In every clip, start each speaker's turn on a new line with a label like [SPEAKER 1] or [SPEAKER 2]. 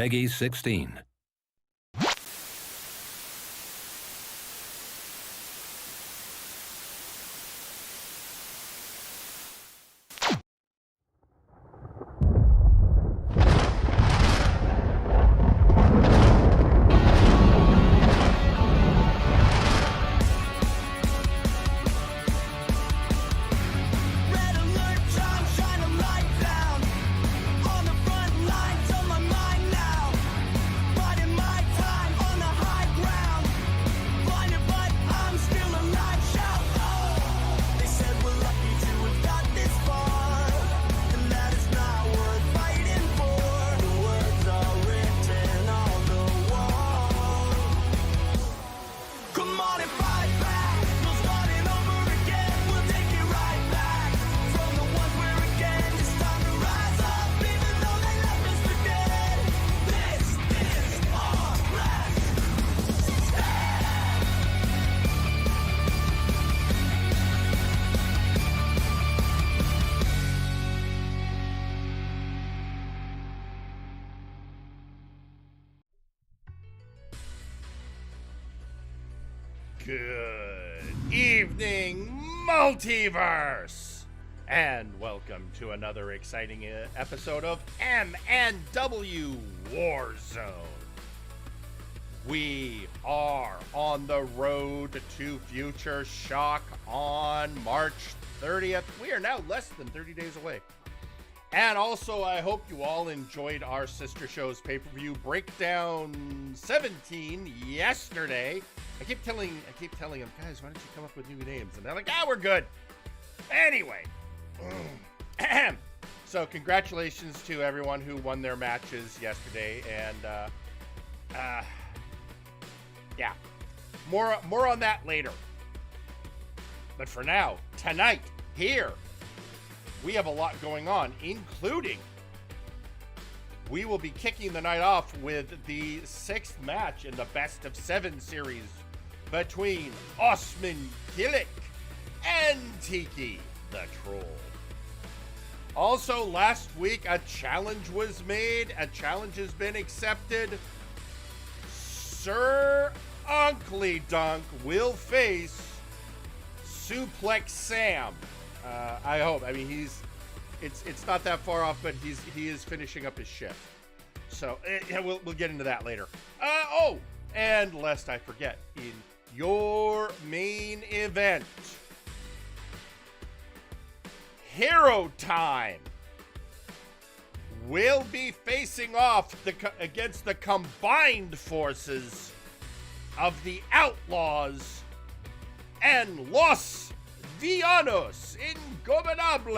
[SPEAKER 1] Peggy 16.
[SPEAKER 2] Good evening, Multiverse! And welcome to another exciting episode of MNW Warzone. We are on the road to Future Shock on March 30th. We are now less than 30 days away. And also, I hope you all enjoyed our sister show's pay-per-view Breakdown 17 yesterday. I keep telling them, guys, why don't you come up with new names? And they're like, we're good. Anyway. So congratulations to everyone who won their matches yesterday. And, yeah. More on that later. But for now, tonight, here, we have a lot going on, including we will be kicking the night off with the 6th match in the Best of 7 series between Osman Gillick and Tiki the Troll. Also, last week, a challenge was made. A challenge has been accepted. Sir Uncle Dunk will face Suplex Sam. I hope. I mean, it's not that far off, but he is finishing up his shift. So we'll get into that later. And lest I forget, in your main event, Hero Time will be facing off against the combined forces of the Outlaws and Los Villanos Ingobernables.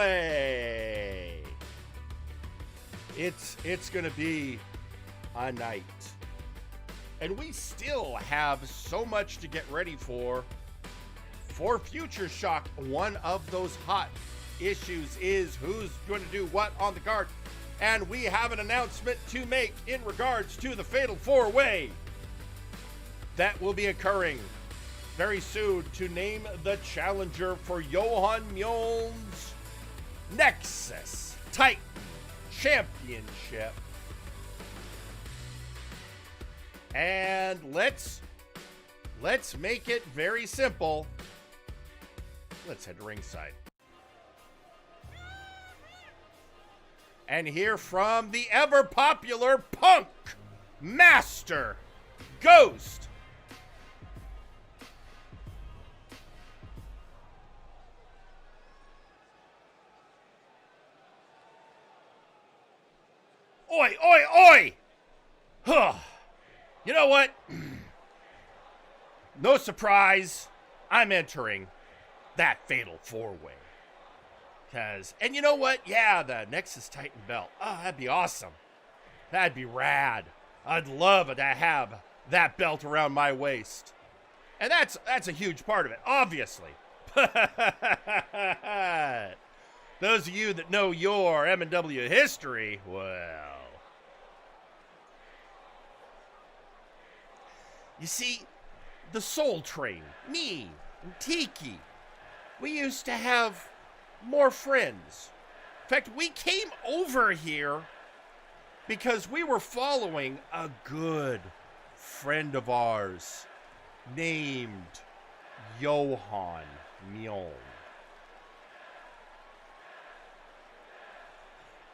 [SPEAKER 2] It's gonna be a night. And we still have so much to get ready for Future Shock. One of those hot issues is who's going to do what on the card. And we have an announcement to make in regards to the Fatal 4-Way that will be occurring very soon to name the challenger for Johan Mjoln's Nexus Titan Championship. And let's make it very simple. Let's head to ringside and hear from the ever popular Punk Master Ghost. Oi, oi, oi! Huh. You know what? No surprise, I'm entering that Fatal 4-Way. And you know what? Yeah, the Nexus Titan belt. Oh, that'd be awesome. That'd be rad. I'd love to have that belt around my waist. And that's a huge part of it, obviously. Those of you that know your MNW history, well, you see, the Soul Train, me, and Tiki, we used to have more friends. In fact, we came over here because we were following a good friend of ours named Johan Mjoln.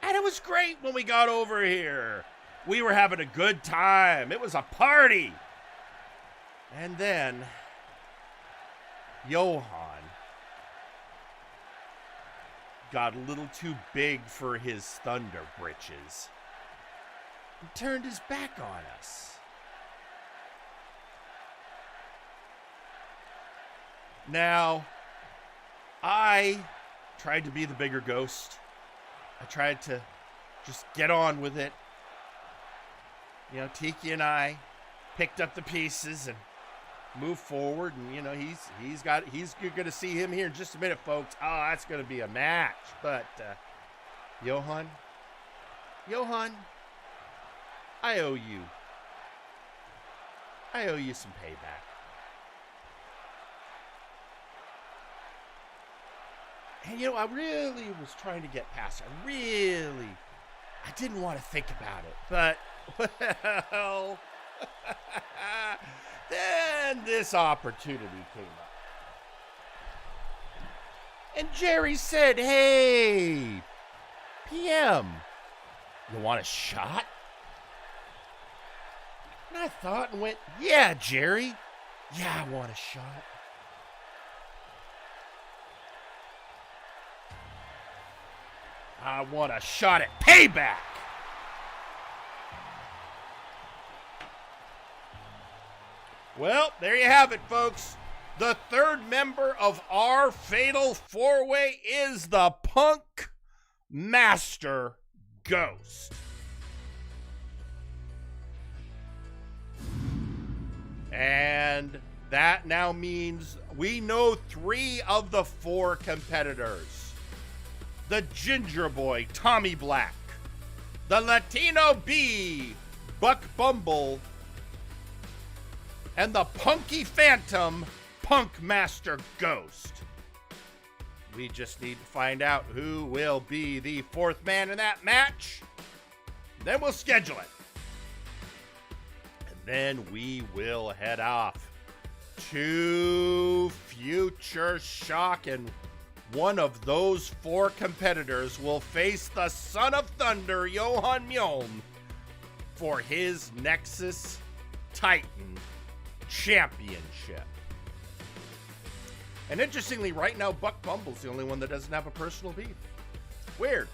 [SPEAKER 2] And it was great when we got over here. We were having a good time. It was a party. And then Johan got a little too big for his thunder britches and turned his back on us. Now, I tried to be the bigger ghost. I tried to just get on with it. You know, Tiki and I picked up the pieces and moved forward. And, you know, you're going to see him here in just a minute, folks. Oh, that's going to be a match. But, Johan, I owe you some payback. And, you know, I really was trying to get past it. I didn't want to think about it. But, well, then this opportunity came up. And Jerry said, hey, PM, you want a shot? And I thought and went, yeah, Jerry. Yeah, I want a shot. I want a shot at payback. Well, there you have it, folks. The third member of our fatal four-way is the Punk Master Ghost. And that now means we know 3 of the 4 competitors. The Ginger Boy, Tommy Black. The Latino B, Buck Bumble. And the Punky Phantom, Punk Master Ghost. We just need to find out who will be the 4th man in that match. Then we'll schedule it. And then we will head off to Future Shock, and one of those 4 competitors will face the Son of Thunder, Johan Mjoln, for his Nexus Titan Championship. And interestingly, right now, Buck Bumble's the only one that doesn't have a personal beef. Weird.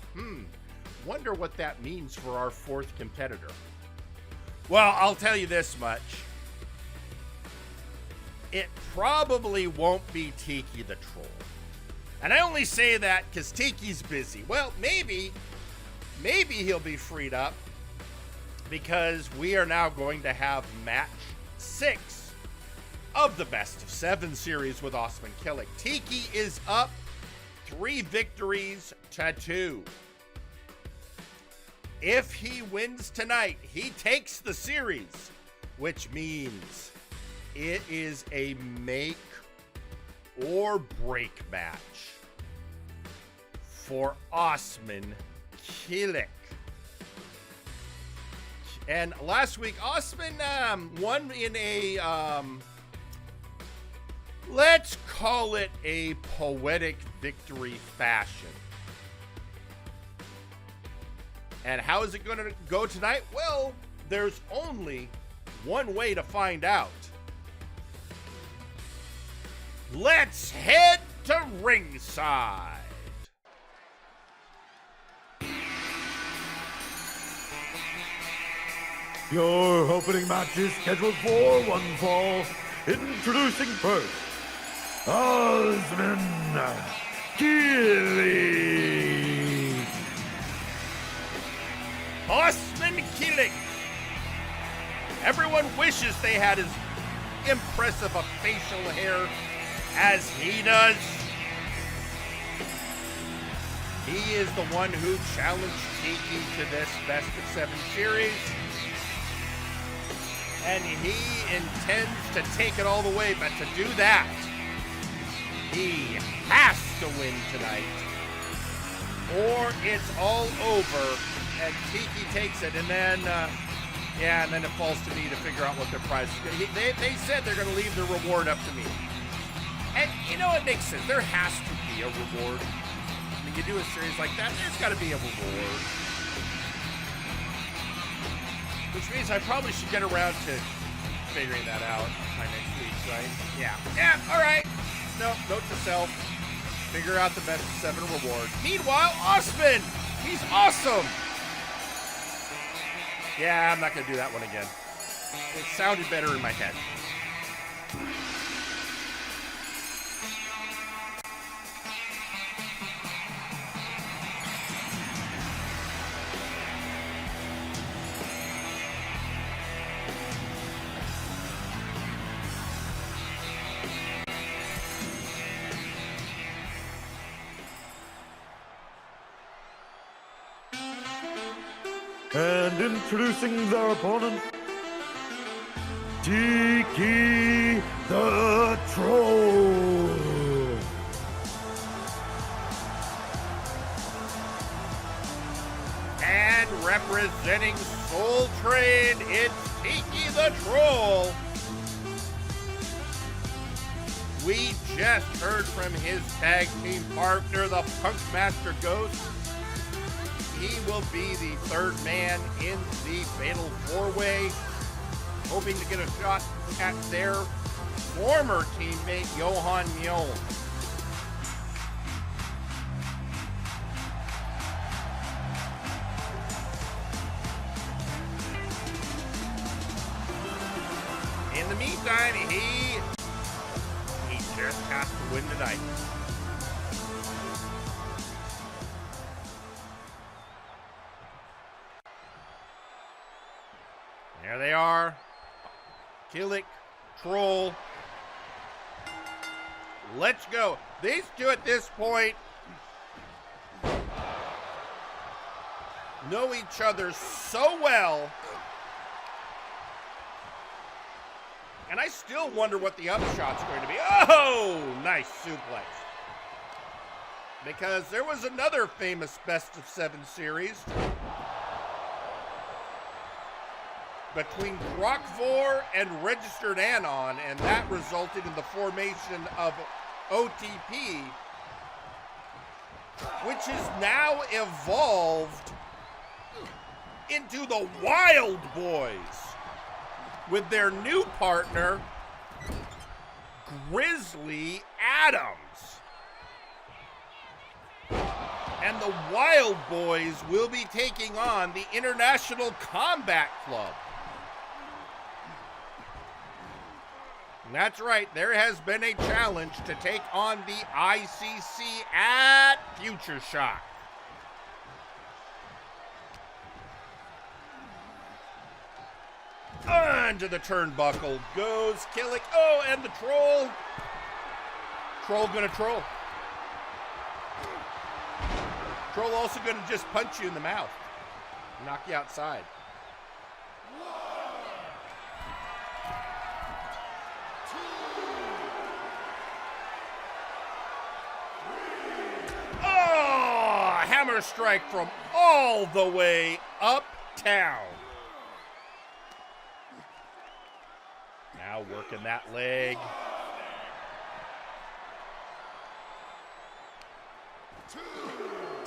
[SPEAKER 2] Wonder what that means for our 4th competitor. Well, I'll tell you this much. It probably won't be Tiki the Troll. And I only say that because Tiki's busy. Well, maybe he'll be freed up, because we are now going to have match 6 of the best of 7 series with Osman Killick. Tiki is up 3 victories to 2. If he wins tonight, he takes the series, which means it is a make or break match for Osman Killick. And last week, Osman won in a, let's call it a poetic victory fashion. And how is it going to go tonight? Well, there's only one way to find out. Let's head to ringside.
[SPEAKER 1] Your opening match is scheduled for one fall. Introducing first, Osman Killick.
[SPEAKER 2] Osman Killick. Everyone wishes they had as impressive a facial hair as he does. He is the one who challenged Tiki to this best of 7 series. And he intends to take it all the way, but to do that, he has to win tonight, or it's all over, and Tiki takes it, and then, and then it falls to me to figure out what their prize is going to be. They said they're going to leave the reward up to me. And, you know, it makes sense. There has to be a reward. When you do a series like that, there's got to be a reward. Which means I probably should get around to figuring that out by next week, right? Yeah. Yeah, all right. No, note to self. Figure out the best of 7 reward. Meanwhile, Osman! He's awesome! Yeah, I'm not going to do that one again. It sounded better in my head.
[SPEAKER 1] And introducing their opponent, Tiki the Troll.
[SPEAKER 2] And representing Soul Train, it's Tiki the Troll. We just heard from his tag team partner, the Punk Master Ghost. He will be the 3rd man in the Fatal 4-Way, hoping to get a shot at their former teammate, Johan Mjoln. In the meantime, he just has to win tonight. There they are. Killick, Troll. Let's go. These two at this point know each other so well. And I still wonder what the upshot's going to be. Oh, nice suplex. Because there was another famous best of 7 series between Croc4 and Registered Anon, and that resulted in the formation of OTP, which has now evolved into the Wild Boys with their new partner, Grizzly Adams. And the Wild Boys will be taking on the International Combat Club. That's right, there has been a challenge to take on the ICC at Future Shock. Under the turnbuckle goes Killick. Oh, and the Troll. Troll gonna troll. Troll also gonna just punch you in the mouth. Knock you outside. Oh, hammer strike from all the way uptown. Now working that leg.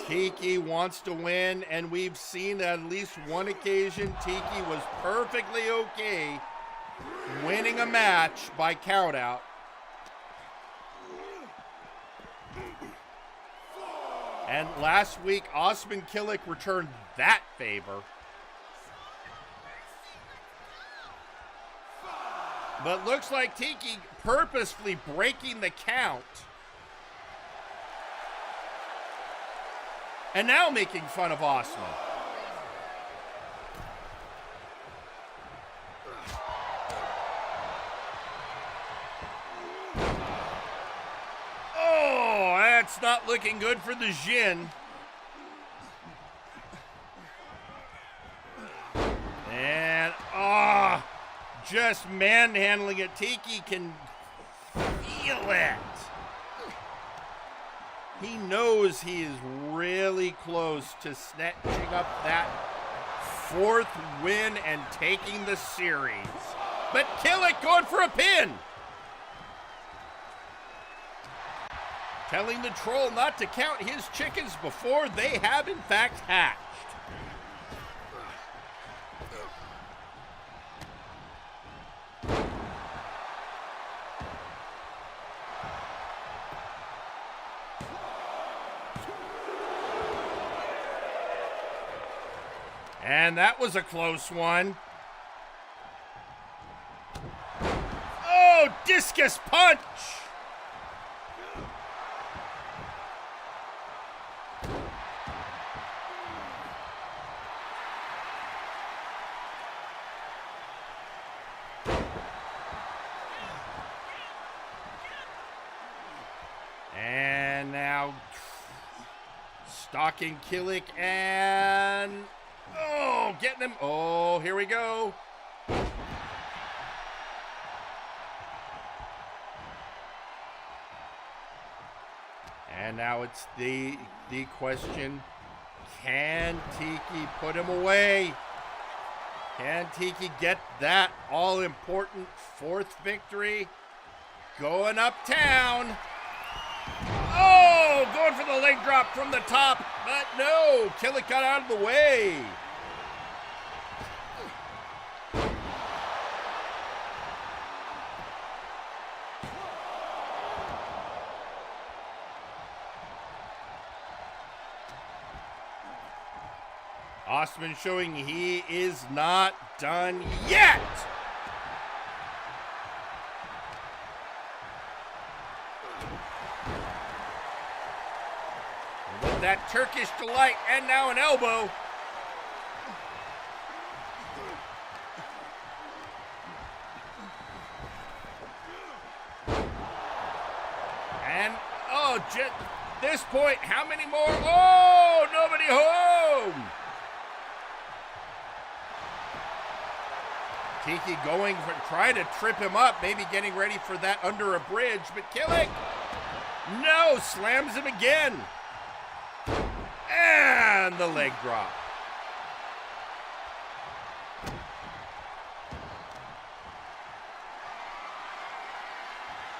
[SPEAKER 2] Tiki wants to win, and we've seen that at least one occasion Tiki was perfectly okay winning a match by countout. And last week, Osman Killick returned that favor. But looks like Tiki purposefully breaking the count. And now making fun of Osman. Oh, that's not looking good for the Jin. And, just manhandling it. Tiki can feel it. He knows he is really close to snatching up that 4th win and taking the series. But Killick going for a pin. Telling the troll not to count his chickens before they have in fact hatched. And that was a close one. Oh, discus punch! And now stalking Killick and oh, getting him. Oh, here we go. And now it's the question, can Tiki put him away? Can Tiki get that all-important 4th victory? Going uptown. Oh, going for the leg drop from the top, but no, Killick got out of the way. Osman showing he is not done yet. With that Turkish delight and now an elbow. And oh, just this point, how many more? Oh, nobody home. Tiki going for trying to trip him up, maybe getting ready for that under a bridge, but Killick, no, slams him again. And the leg drop.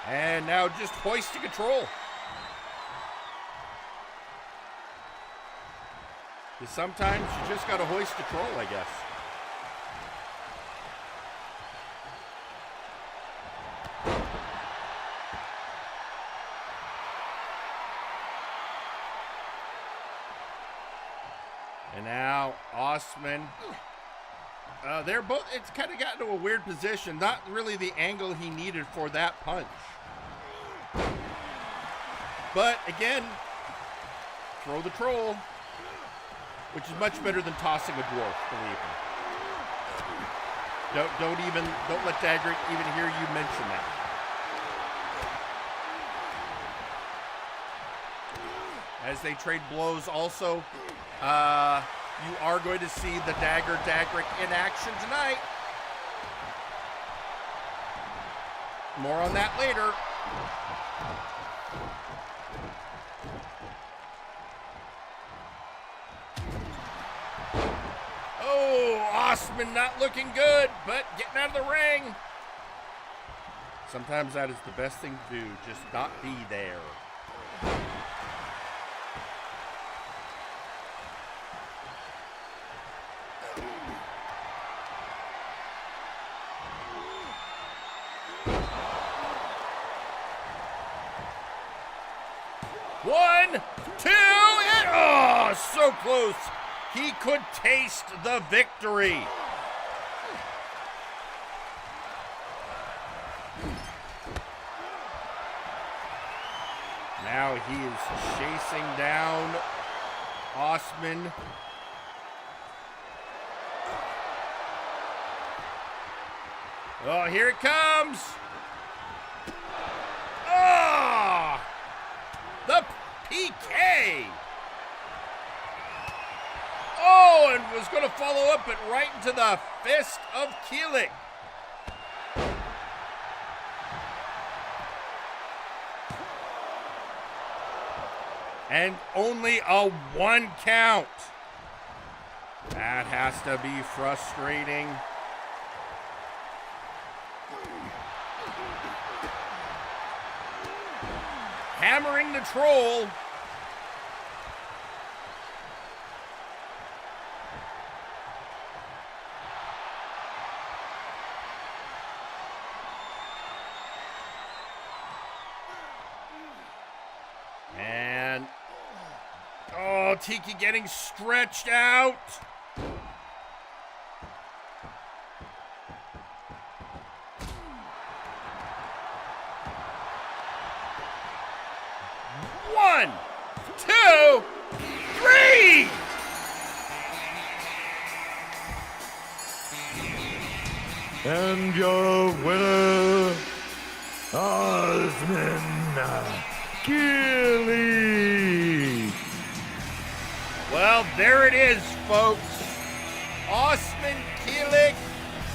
[SPEAKER 2] And now just hoist to control. Because sometimes you just got to hoist control, I guess. And now Osman, they're both, it's kind of gotten to a weird position. Not really the angle he needed for that punch. But again, throw the troll, which is much better than tossing a dwarf, believe me. Don't let Dagger even hear you mention that. As they trade blows also, you are going to see the Dagric in action tonight. More on that later. Oh, Osman not looking good, but getting out of the ring. Sometimes that is the best thing to do, just not be there. One, two, and oh, so close. He could taste the victory. Now he is chasing down Osman. Oh, here it comes. Oh, the PK. Oh, and was going to follow up it right into the fist of Keelik. And only a 1 count. That has to be frustrating. Hammering the troll. And, oh, Tiki getting stretched out. One, two, three.
[SPEAKER 1] And your winner, Osman Keeley.
[SPEAKER 2] Well, there it is, folks. Osman Keeley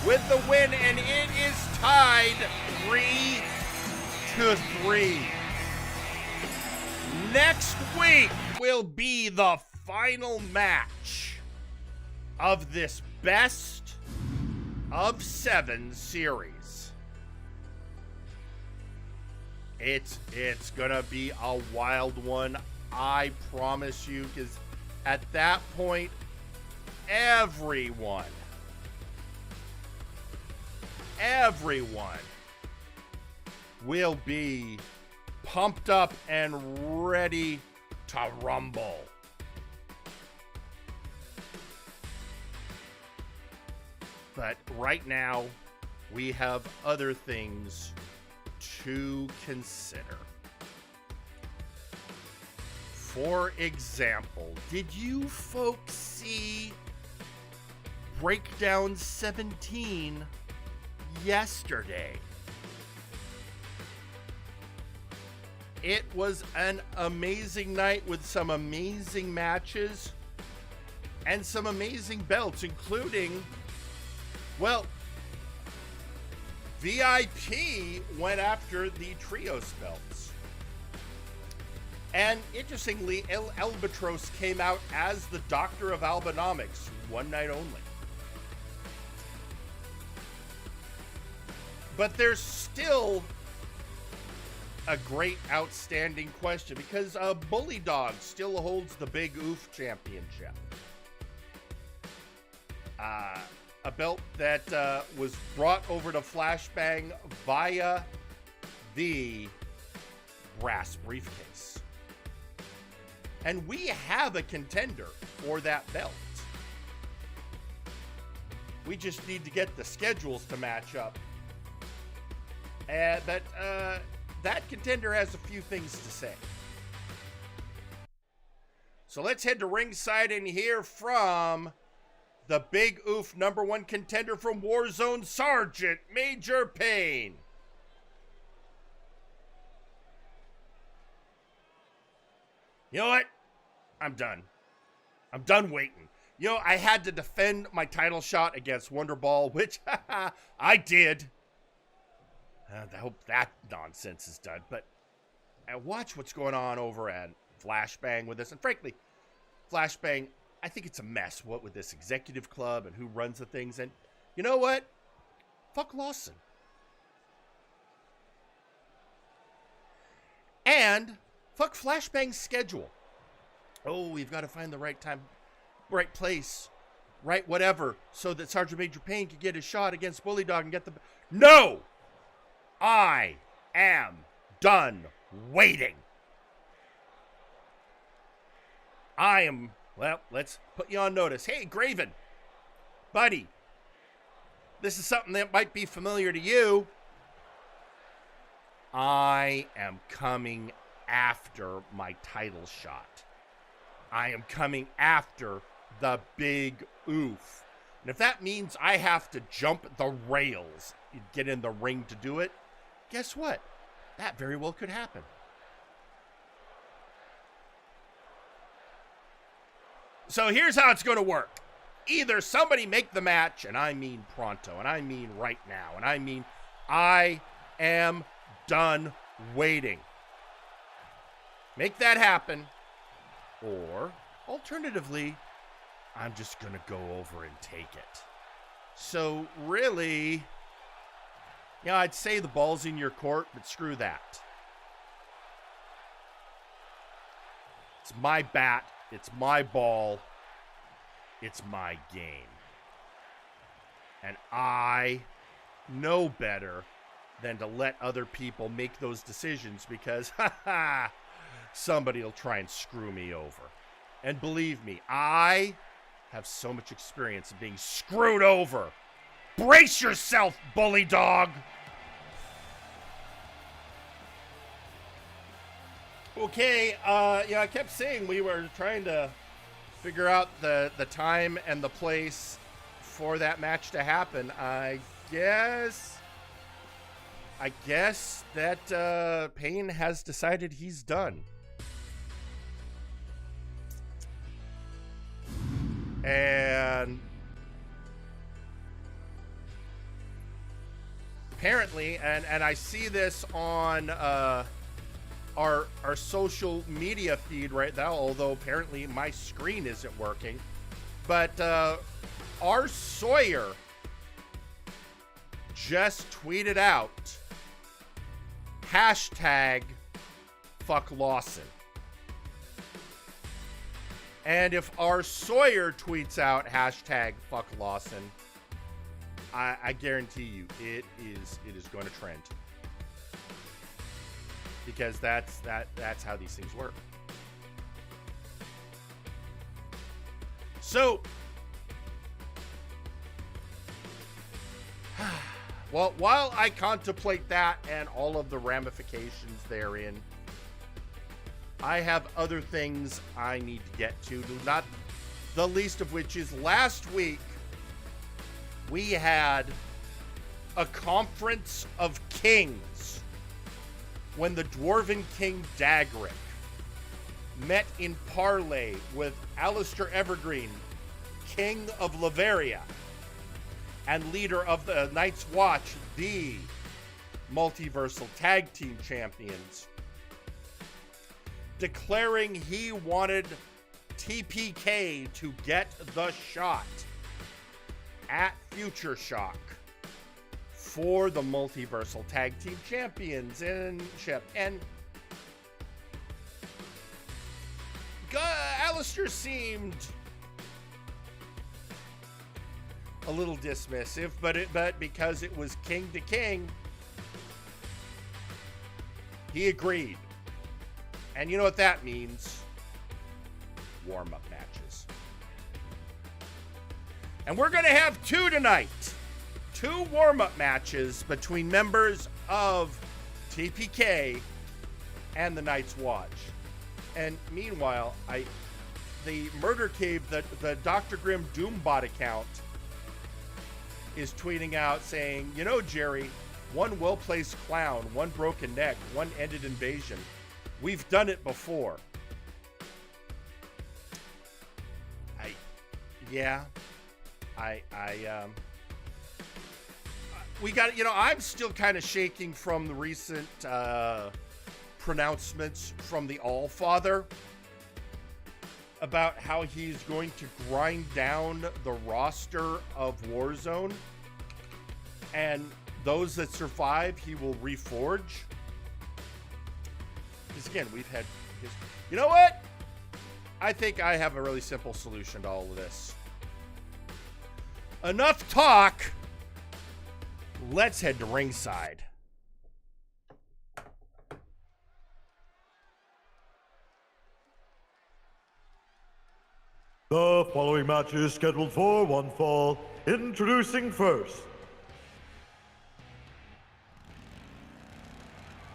[SPEAKER 2] with the win, and it is tied 3-3. Next week will be the final match of this best of 7 series. It's gonna be a wild one, I promise you, because at that point, everyone will be pumped up and ready to rumble. But right now, we have other things to consider. For example, did you folks see Breakdown 17 yesterday? It was an amazing night with some amazing matches and some amazing belts, including, well, VIP went after the Trios belts. And interestingly, El Albatros came out as the Doctor of Albanomics, one night only. But there's still a great, outstanding question, because Bully Dog still holds the Big Oof Championship. A belt that was brought over to Flashbang via the brass briefcase. And we have a contender for that belt. We just need to get the schedules to match up. But that contender has a few things to say. So let's head to ringside and hear from the Big Oof #1 contender from Warzone, Sergeant Major Payne. You know what? I'm done. I'm done waiting. You know, I had to defend my title shot against Wonderball, which I did. I hope that nonsense is done. But watch what's going on over at Flashbang with this. And frankly, Flashbang, I think it's a mess, what with this executive club and who runs the things. And you know what? Fuck Lawson. And fuck Flashbang's schedule. Oh, we've got to find the right time, right place, right whatever, so that Sergeant Major Payne can get his shot against Bully Dog and get the... No! I am done waiting. Well, let's put you on notice. Hey, Graven, buddy, this is something that might be familiar to you. I am coming after my title shot. I am coming after the Big Oof. And if that means I have to jump the rails and get in the ring to do it, guess what? That very well could happen. So here's how it's going to work. Either somebody make the match, and I mean pronto, and I mean right now, and I mean I am done waiting. Make that happen, Or, alternatively, I'm just going to go over and take it. So, really, yeah, I'd say the ball's in your court, but screw that. It's my bat. It's my ball. It's my game. And I know better than to let other people make those decisions because, somebody will try and screw me over. And believe me, I have so much experience in being screwed over. Brace yourself, bully dog. Okay, I kept saying we were trying to figure out the time and the place for that match to happen. I guess that Payne has decided he's done. And apparently, and I see this on our social media feed right now, although apparently my screen isn't working. But our Sawyer just tweeted out #fuck Lawson. And if our Sawyer tweets out #fuck Lawson, I guarantee you it is going to trend. Because that's how these things work. So, well, while I contemplate that and all of the ramifications therein, I have other things I need to get to, not the least of which is last week we had a conference of kings when the Dwarven King Dagrick met in parley with Alistair Evergreen, King of Laveria, and leader of the Night's Watch, the Multiversal Tag Team Champions, declaring he wanted TPK to get the shot at Future Shock for the Multiversal Tag Team Championship. And Alistair seemed a little dismissive, but because it was king to king, he agreed. And you know what that means? Warm-up matches. And we're going to have two tonight. Two warm-up matches between members of TPK and the Night's Watch. And meanwhile, the Murder Cave, the Dr. Grimm Doombot account, is tweeting out saying, you know, Jerry, one well-placed clown, one broken neck, one ended invasion. We've done it before. We got, I'm still kind of shaking from the recent pronouncements from the Allfather about how he's going to grind down the roster of Warzone, and those that survive, he will reforge. Because again, we've had his... You know what? I think I have a really simple solution to all of this. Enough talk. Let's head to ringside.
[SPEAKER 1] The following match is scheduled for one fall. Introducing first,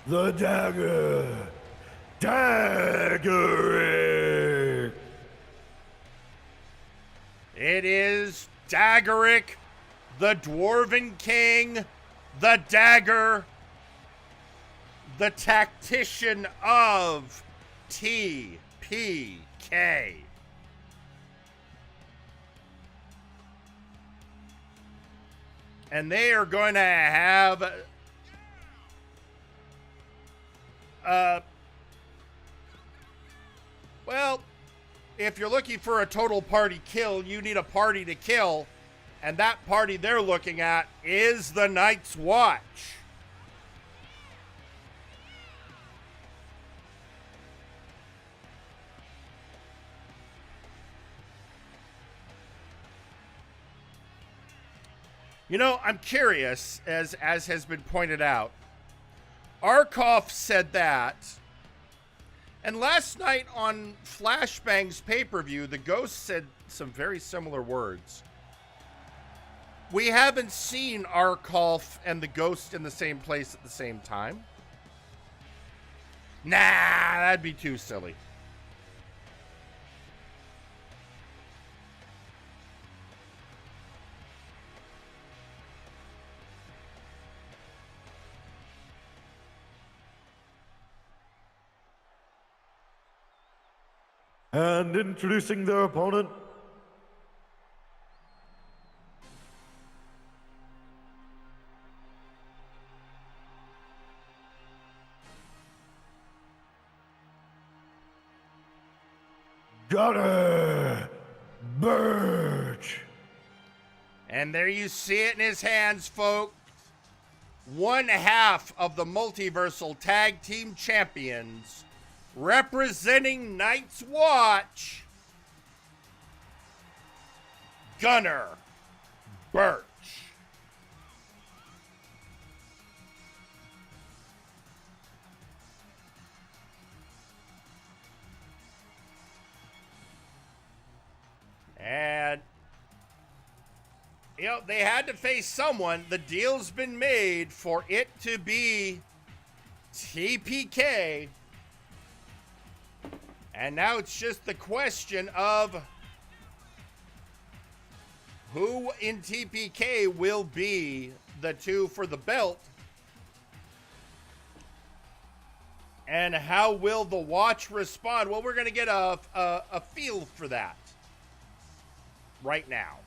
[SPEAKER 1] the Daggerick.
[SPEAKER 2] It is Daggerick, the Dwarven King, the Dagger, the tactician of TPK. And they are going to have if you're looking for a total party kill, you need a party to kill. And that party they're looking at is the Night's Watch. You know, I'm curious, as has been pointed out. Arkoff said that. And last night on Flashbang's pay-per-view, the Ghost said some very similar words. We haven't seen Arkoff and the Ghost in the same place at the same time. Nah, that'd be too silly.
[SPEAKER 1] And introducing their opponent, Gunner Birch.
[SPEAKER 2] And there you see it in his hands, folks. One half of the Multiversal Tag Team Champions, representing Night's Watch, Gunner Birch. And, you know, they had to face someone. The deal's been made for it to be TPK. And now it's just the question of who in TPK will be the two for the belt. And how will the Watch respond? Well, we're going to get a feel for that right now.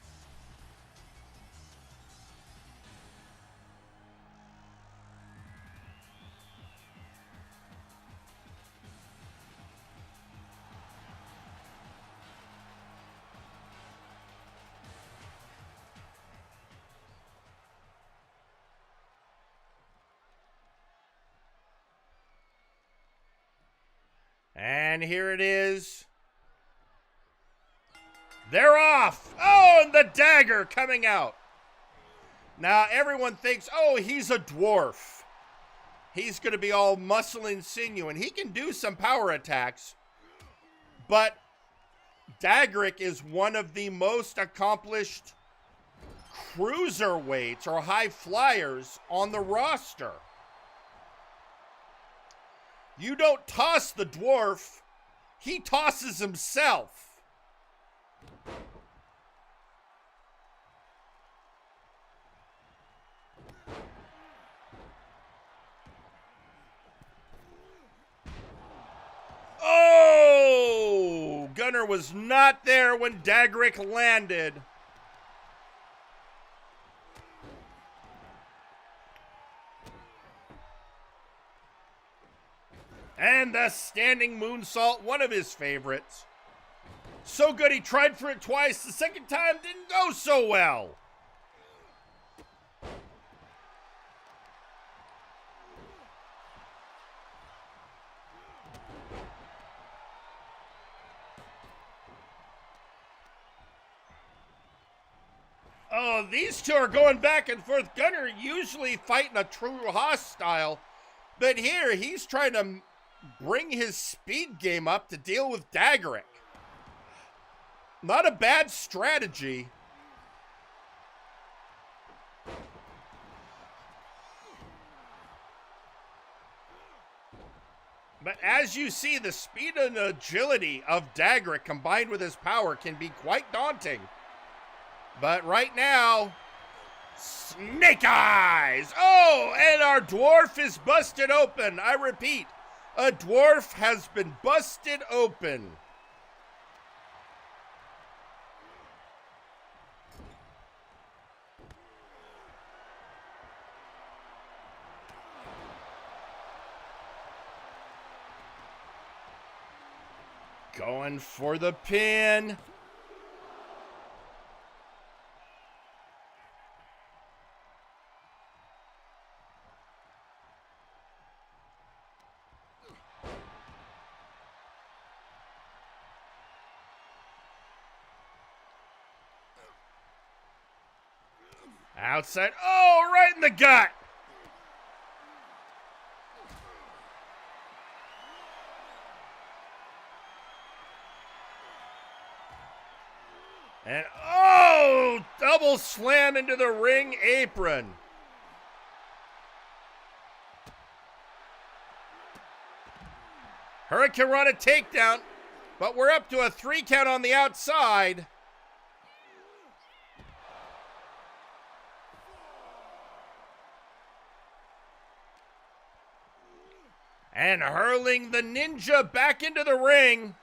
[SPEAKER 2] And here it is. They're off. Oh, and the dagger coming out. Now, everyone thinks, oh, he's a dwarf. He's going to be all muscle and sinew, and he can do some power attacks. But Dagrick is one of the most accomplished cruiserweights or high flyers on the roster. You don't toss the dwarf. He tosses himself. Oh! Gunner was not there when Dagrick landed. And the standing moonsault, one of his favorites. So good he tried for it twice. The second time didn't go so well. Oh, these two are going back and forth. Gunner usually fighting a true hostile, but here he's trying to bring his speed game up to deal with Dagrick. Not a bad strategy. But as you see, the speed and agility of Dagrick combined with his power can be quite daunting. But right now, Snake Eyes! Oh, and our dwarf is busted open. I repeat, a dwarf has been busted open. Going for the pin. Outside. Oh, right in the gut. And oh, double slam into the ring apron. Hurricane Rana takedown, but we're up to a 3 count on the outside. And hurling the ninja back into the ring.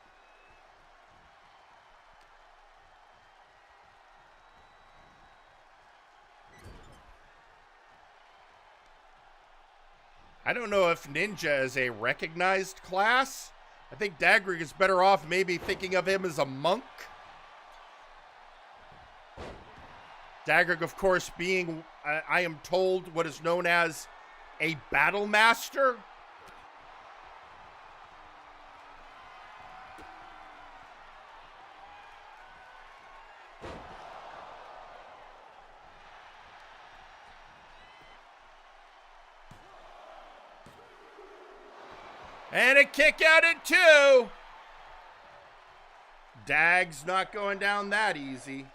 [SPEAKER 2] I don't know if ninja is a recognized class. I think Dagrig is better off maybe thinking of him as a monk. Dagrig, of course, being, I am told, what is known as a battle master. And a kick out at 2. Dag's not going down that easy.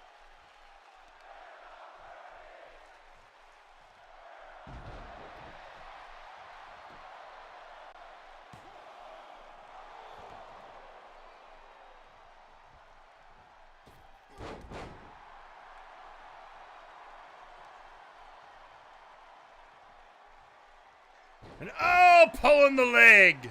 [SPEAKER 2] And oh, pulling the leg.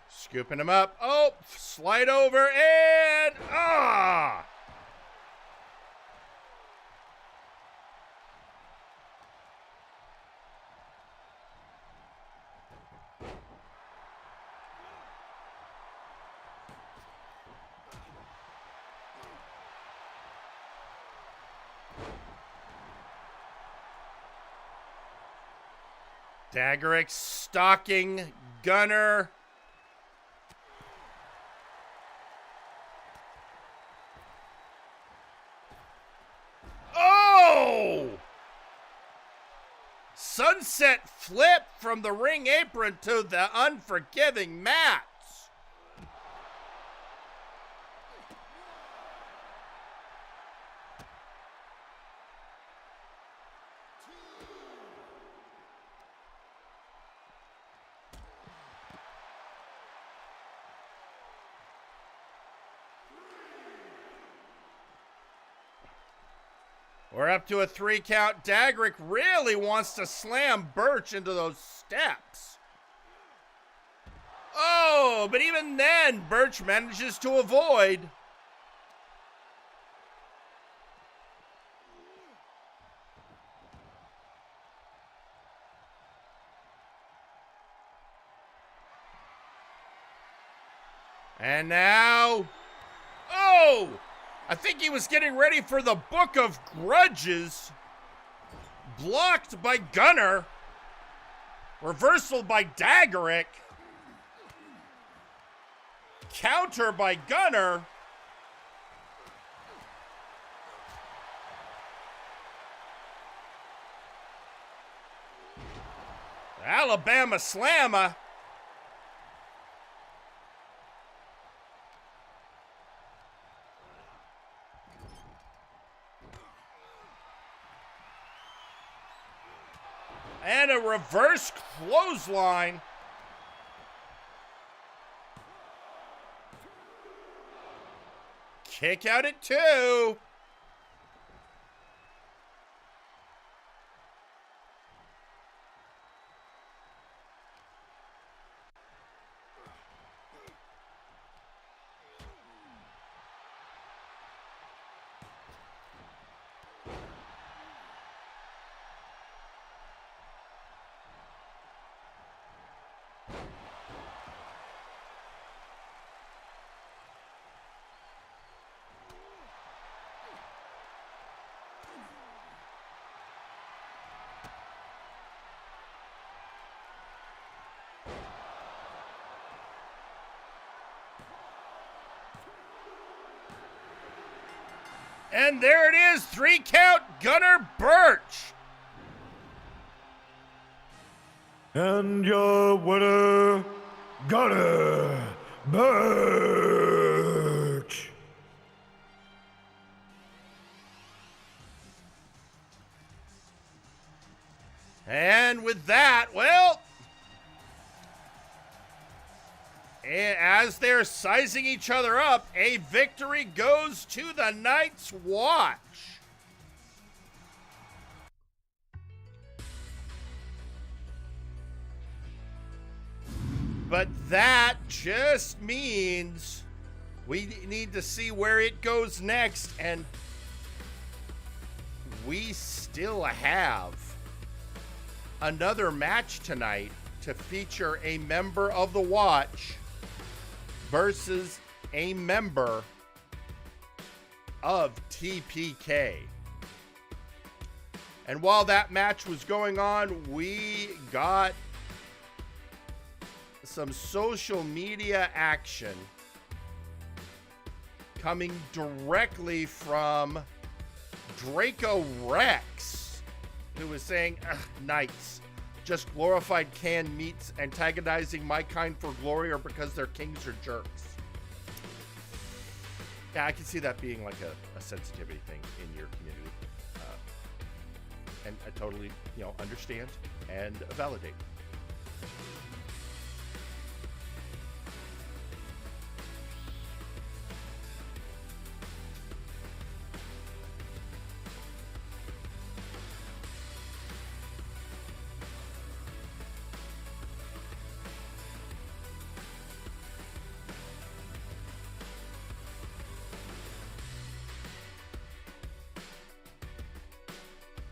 [SPEAKER 2] Scooping him up. Oh, slide over and ah! Daggerix stalking Gunner. Oh! Sunset flip from the ring apron to the unforgiving mats. We're up to a 3 count. Dagrick really wants to slam Birch into those steps. Oh, but even then, Birch manages to avoid. And now, oh! I think he was getting ready for the Book of Grudges. Blocked by Gunner. Reversal by Daggerick. Counter by Gunner. Alabama Slammer. And a reverse clothesline. Kick out at 2. And there it is, 3 count, Gunnar Birch.
[SPEAKER 1] And your winner, Gunnar Birch.
[SPEAKER 2] And with that, well, as they're sizing each other up, a victory goes to the Night's Watch. But that just means we need to see where it goes next, and we still have another match tonight to feature a member of the Watch versus a member of TPK. And while that match was going on, we got some social media action coming directly from Draco Rex, who was saying, Knights, just glorified canned meats, antagonizing my kind for glory or because their kings are jerks. Yeah, I can see that being like a sensitivity thing in your community. And I totally, understand and validate.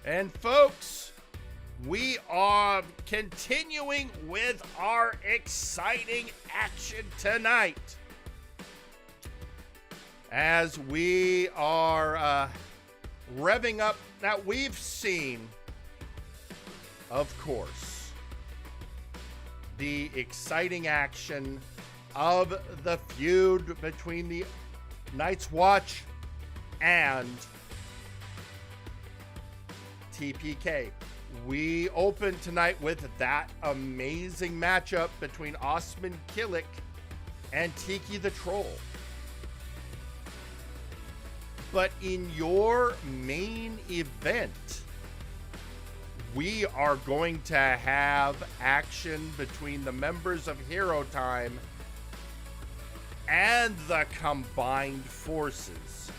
[SPEAKER 2] And folks, we are continuing with our exciting action tonight as we are revving up. Now, we've seen, of course, the exciting action of the feud between the Night's Watch and TPK. We open tonight with that amazing matchup between Osman Killick and Tiki the Troll. But in your main event, we are going to have action between the members of Hero Time and the combined forces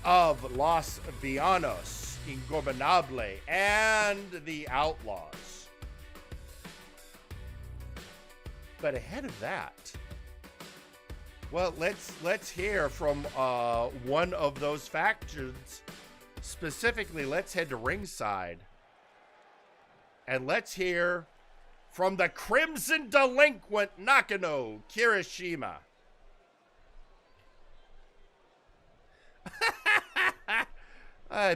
[SPEAKER 2] of Los Villanos Ingobernable and the Outlaws. But ahead of that, well, let's hear from one of those factions. Specifically, let's head to ringside and let's hear from the Crimson Delinquent Nakano Kirishima.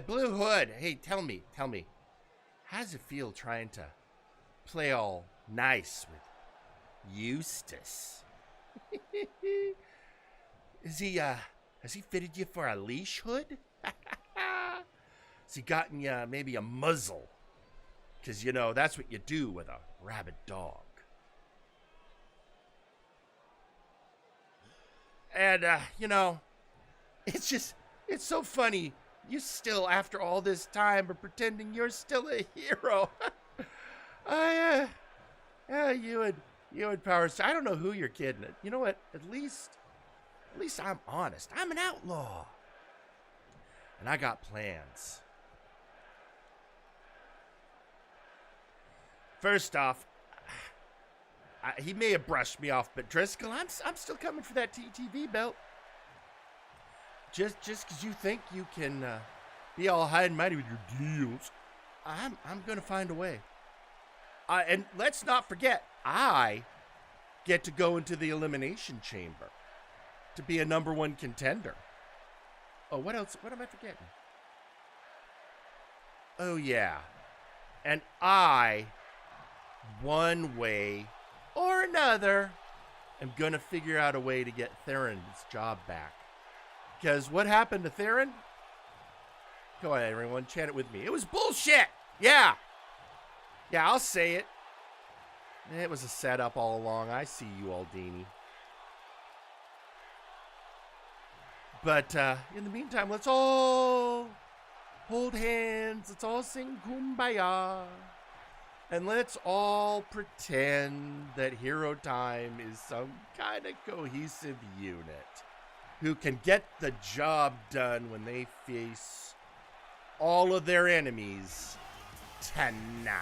[SPEAKER 2] Blue Hood, hey, tell me, how does it feel trying to play all nice with Eustace? Has he fitted you for a leash, Hood? Has he gotten you maybe a muzzle? Because, that's what you do with a rabid dog. And, it's so funny. You still, after all this time, are pretending you're still a hero. You and Power Star. I don't know who you're kidding. You know what? At least I'm honest. I'm an outlaw. And I got plans. First off, he may have brushed me off, but Driscoll, I'm still coming for that TTV belt. Just because you think you can be all high and mighty with your deals, I'm going to find a way. And let's not forget, I get to go into the Elimination Chamber to be a #1 contender. Oh, what else? What am I forgetting? Oh, yeah. And I, one way or another, am going to figure out a way to get Theron's job back. Because what happened to Theron? Go ahead, everyone. Chant it with me. It was bullshit. Yeah. Yeah, I'll say it. It was a setup all along. I see you, Aldini. But in the meantime, let's all hold hands. Let's all sing Kumbaya. And let's all pretend that Hero Time is some kind of cohesive unit who can get the job done when they face all of their enemies tonight.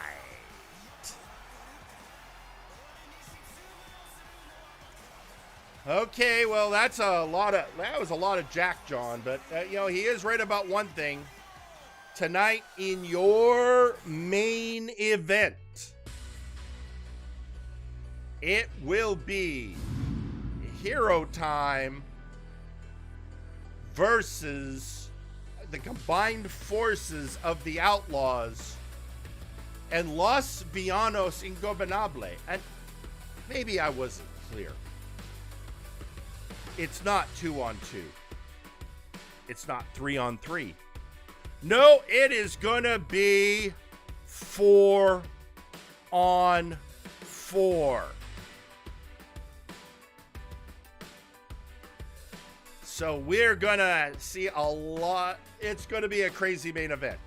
[SPEAKER 2] Okay, well, that was a lot of Jack John, but he is right about one thing. Tonight in your main event, it will be Hero Time versus the combined forces of the Outlaws and Los Villanos Ingobernables. And maybe I wasn't clear. It's not 2-on-2. It's not 3-on-3. No, it is gonna be 4-on-4. So we're gonna see a lot. It's gonna be a crazy main event.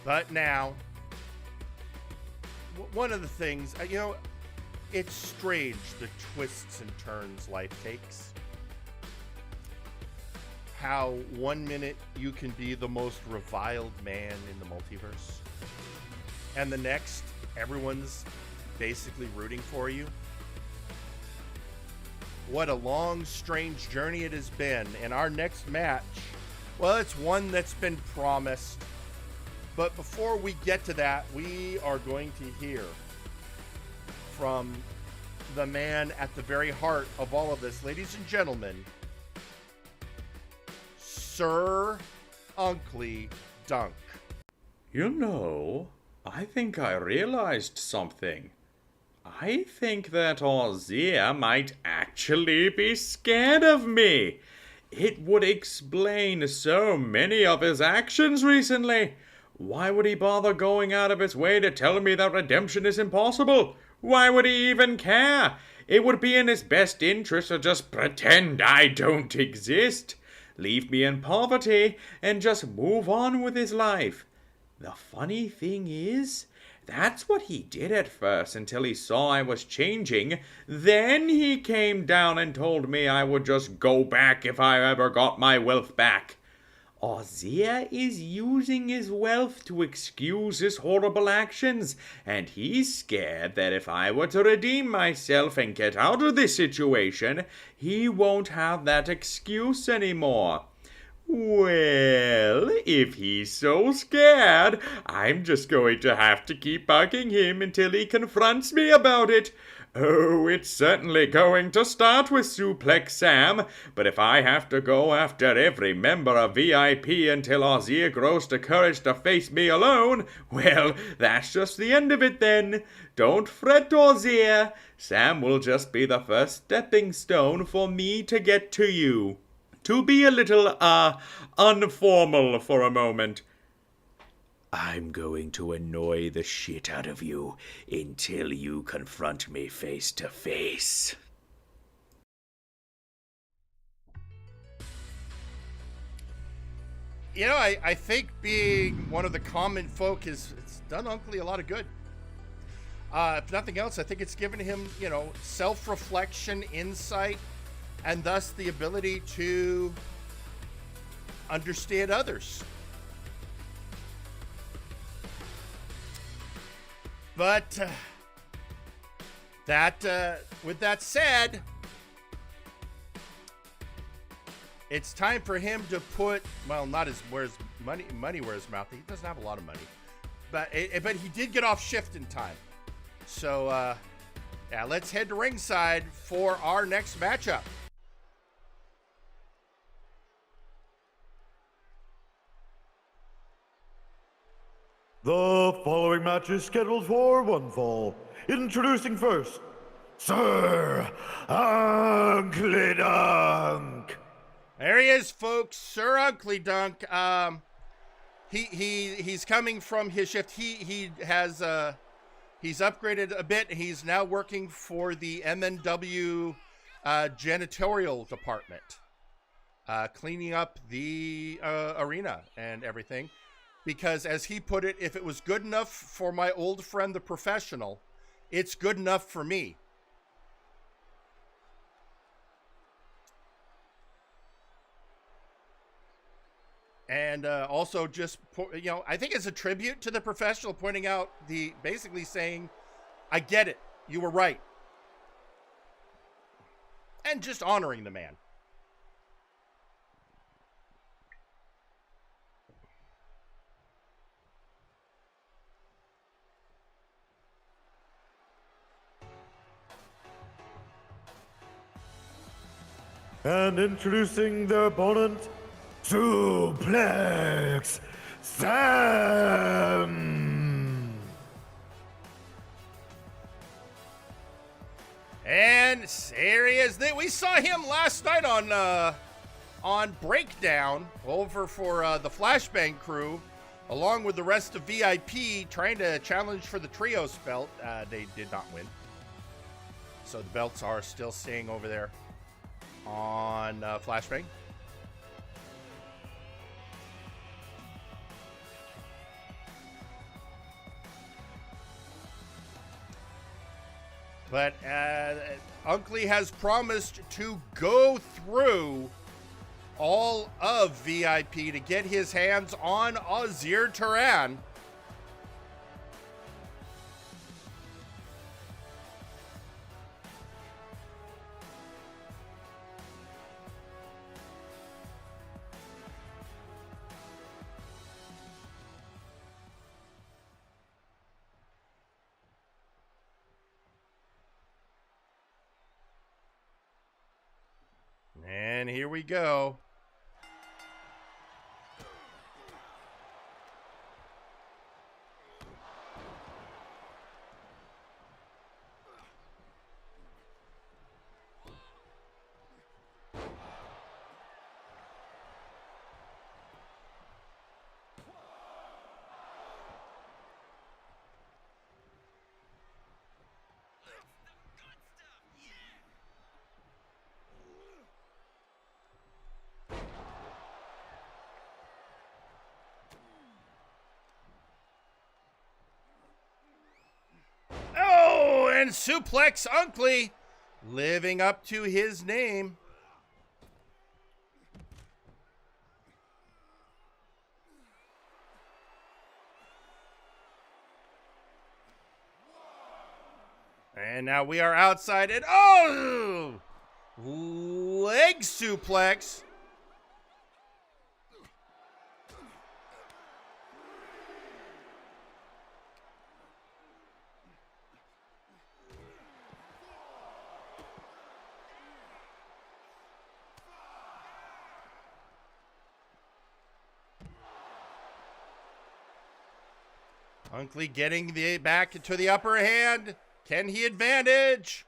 [SPEAKER 2] But now, one of the things, it's strange the twists and turns life takes. How 1 minute you can be the most reviled man in the multiverse, and the next, everyone's basically rooting for you. What a long, strange journey it has been. And our next match, well, it's one that's been promised. But before we get to that, we are going to hear from the man at the very heart of all of this. Ladies and gentlemen, Sir Uncle Dunk.
[SPEAKER 3] I think I realized something. I think that Ozia might actually be scared of me. It would explain so many of his actions recently. Why would he bother going out of his way to tell me that redemption is impossible? Why would he even care? It would be in his best interest to just pretend I don't exist. Leave me in poverty and just move on with his life. The funny thing is, that's what he did at first until he saw I was changing. Then he came down and told me I would just go back if I ever got my wealth back. Ozia is using his wealth to excuse his horrible actions, and he's scared that if I were to redeem myself and get out of this situation, he won't have that excuse anymore. Well, if he's so scared, I'm just going to have to keep bugging him until he confronts me about it. Oh, it's certainly going to start with Suplex Sam, but if I have to go after every member of VIP until Ozia grows the courage to face me alone, well, that's just the end of it then. Don't fret, Ozia. Sam will just be the first stepping stone for me to get to you. To be a little, unformal for a moment, I'm going to annoy the shit out of you until you confront me face to face.
[SPEAKER 2] I think being one of the common folk it's done Uncle a lot of good. If nothing else, I think it's given him, self-reflection, insight, and thus the ability to understand others. But with that said, it's time for him to put, well, not his money where his mouth. He doesn't have a lot of money, but he did get off shift in time. So let's head to ringside for our next matchup.
[SPEAKER 1] The following match is scheduled for one fall. Introducing first, Sir Uncle Dunk.
[SPEAKER 2] There he is, folks. Sir Uncle Dunk. He's coming from his shift. He has he's upgraded a bit. He's now working for the MNW janitorial department, cleaning up the arena and everything. Because, as he put it, if it was good enough for my old friend, the professional, it's good enough for me. And also just, I think it's a tribute to the professional, pointing out basically saying, I get it. You were right. And just honoring the man.
[SPEAKER 1] And introducing their opponent, Suplex Sam.
[SPEAKER 2] And here he is. We saw him last night on Breakdown over for the Flashbang crew, along with the rest of VIP, trying to challenge for the Trios belt. They did not win. So the belts are still staying over there on Flashbang. But Uncle has promised to go through all of VIP to get his hands on Azir Turan. And here we go. And Suplex Uncle living up to his name. And now we are outside and leg suplex. Uncle getting back to the upper hand. Can he advantage?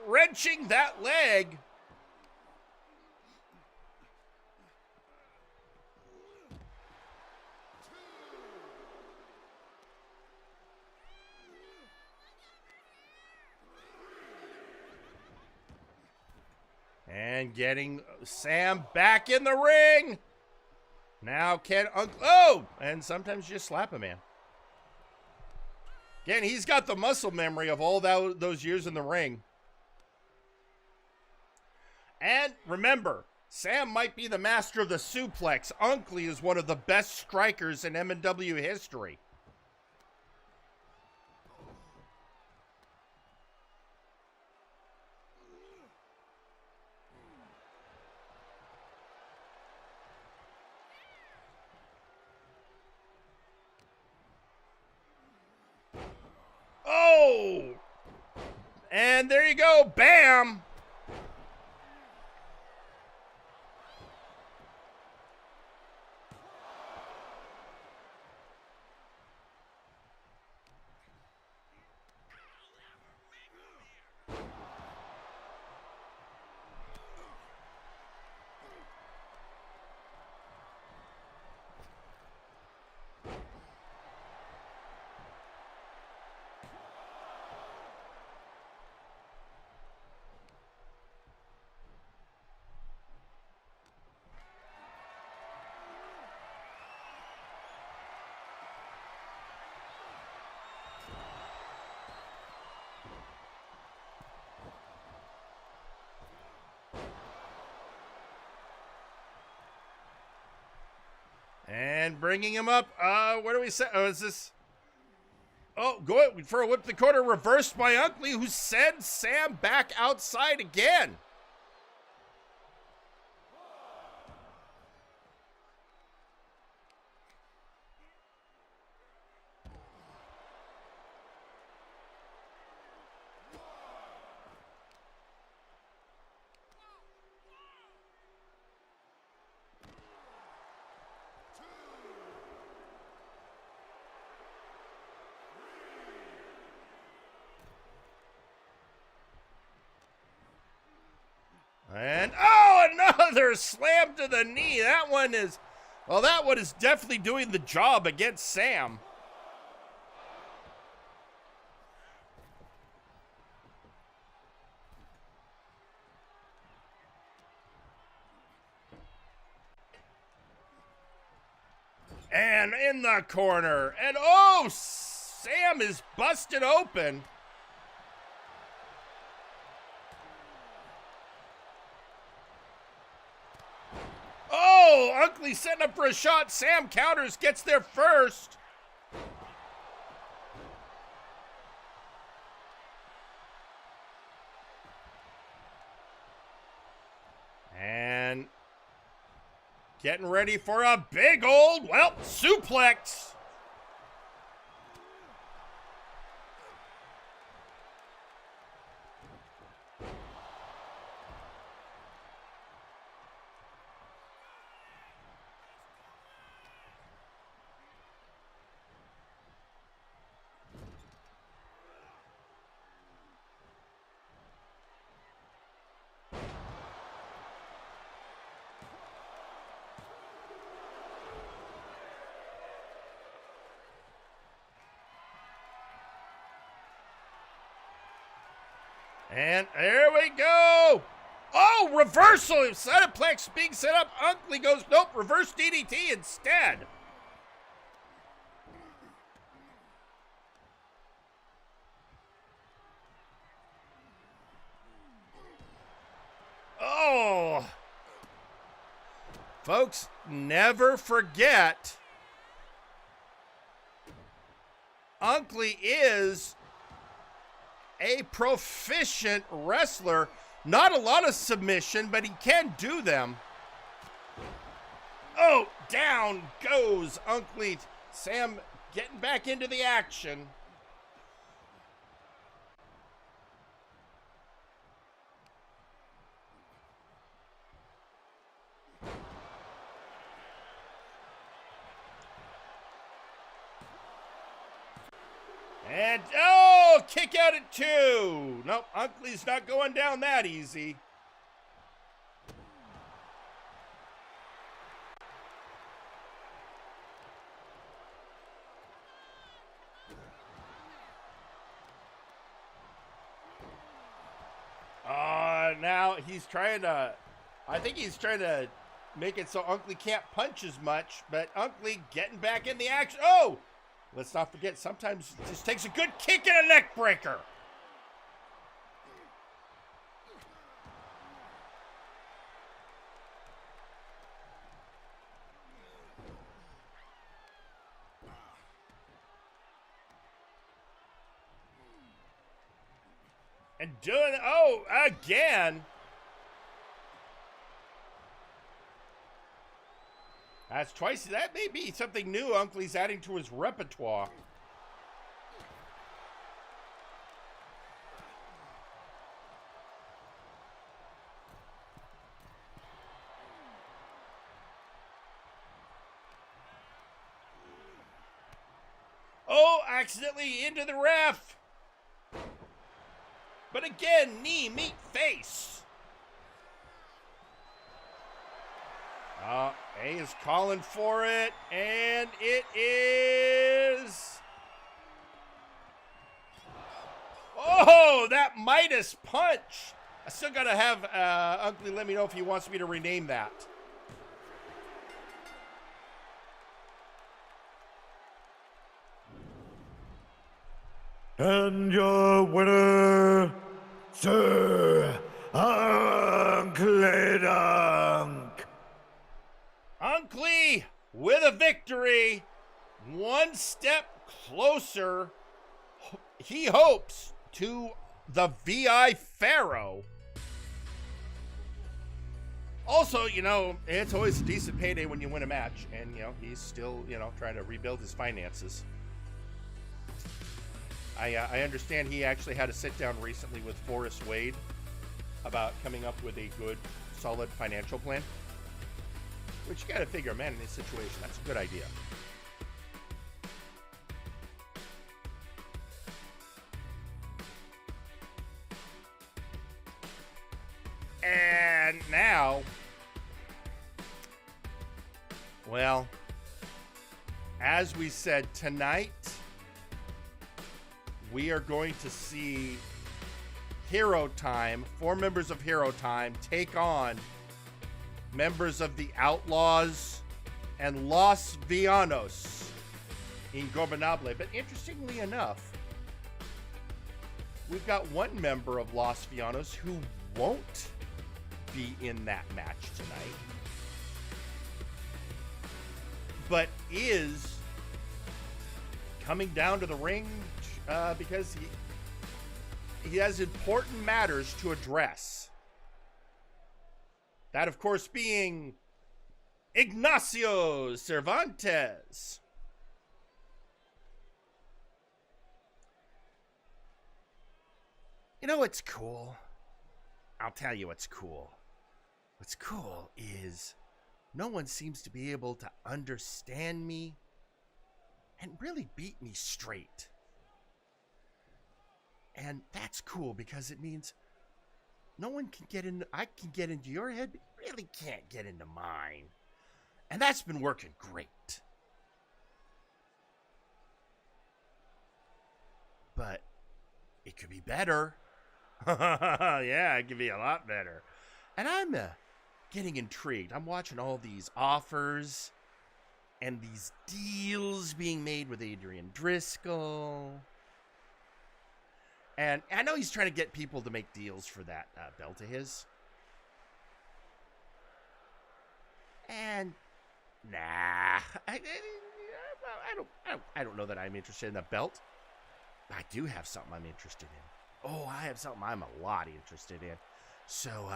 [SPEAKER 2] Wrenching that leg. And getting Sam back in the ring. Now can and sometimes you just slap a man. Again, he's got the muscle memory of all those years in the ring. And remember, Sam might be the master of the suplex. Uncle is one of the best strikers in MNW history. And there you go. Bam. And bringing him up. Where do we say? Oh, is this? Oh, going for a whip the corner, reversed by Unkley, who sends Sam back outside again. And, oh, another slam to the knee. That one is definitely doing the job against Sam. And in the corner. And, oh, Sam is busted open. Oh, Unkley setting up for a shot. Sam counters, gets there first. And getting ready for a big old, well, suplex. And there we go. Oh, reversal. Setuplex being set up. Unkley goes, nope, reverse DDT instead. Oh. Folks, never forget, Unkley is a proficient wrestler. Not a lot of submission, but he can do them. Oh, down goes Unkley. Sam getting back into the action. And, oh, kick out at 2. Nope, Unkley's not going down that easy. Now he's trying to, I think he's trying to make it so Unkley can't punch as much, but Unkley getting back in the action. Oh! Let's not forget, sometimes it just takes a good kick and a neck breaker. And doing, oh, again. That's twice. That may be something new Unkley's adding to his repertoire. Oh, accidentally into the ref. But again, knee, meet, face. A is calling for it, and it is... Oh, that Midas punch. I still got to have Uncle let me know if he wants me to rename that.
[SPEAKER 1] And your winner, Sir Uncle Dunk.
[SPEAKER 2] Uncle with a victory. One step closer, he hopes, to the VI Pharaoh. Also, you know, it's always a decent payday when you win a match. And, you know, he's still, you know, trying to rebuild his finances. I understand he actually had a sit-down recently with Forrest Wade about coming up with a good, solid financial plan. Which you got to figure, man, in this situation, that's a good idea. And now, well, as we said, tonight, we are going to see Hero Time, 4 members of Hero Time, take on members of the Outlaws and Los Villanos in Gobernable. But interestingly enough, we've got one member of Los Villanos who won't be in that match tonight, but is coming down to the ring because he has important matters to address. That, of course, being Ignacio Cervantes. You know what's cool? I'll tell you what's cool. What's cool is no one seems to be able to understand me and really beat me straight. And that's cool because it means no one can get in. I can get into your head, but you really can't get into mine. And that's been working great. But it could be better. Yeah, it could be a lot better. And I'm getting intrigued. I'm watching all these offers and these deals being made with Adrian Driscoll. And I know he's trying to get people to make deals for that belt of his. And nah, I don't know that I'm interested in that belt. But I do have something I'm interested in. Oh, I have something I'm a lot interested in. So,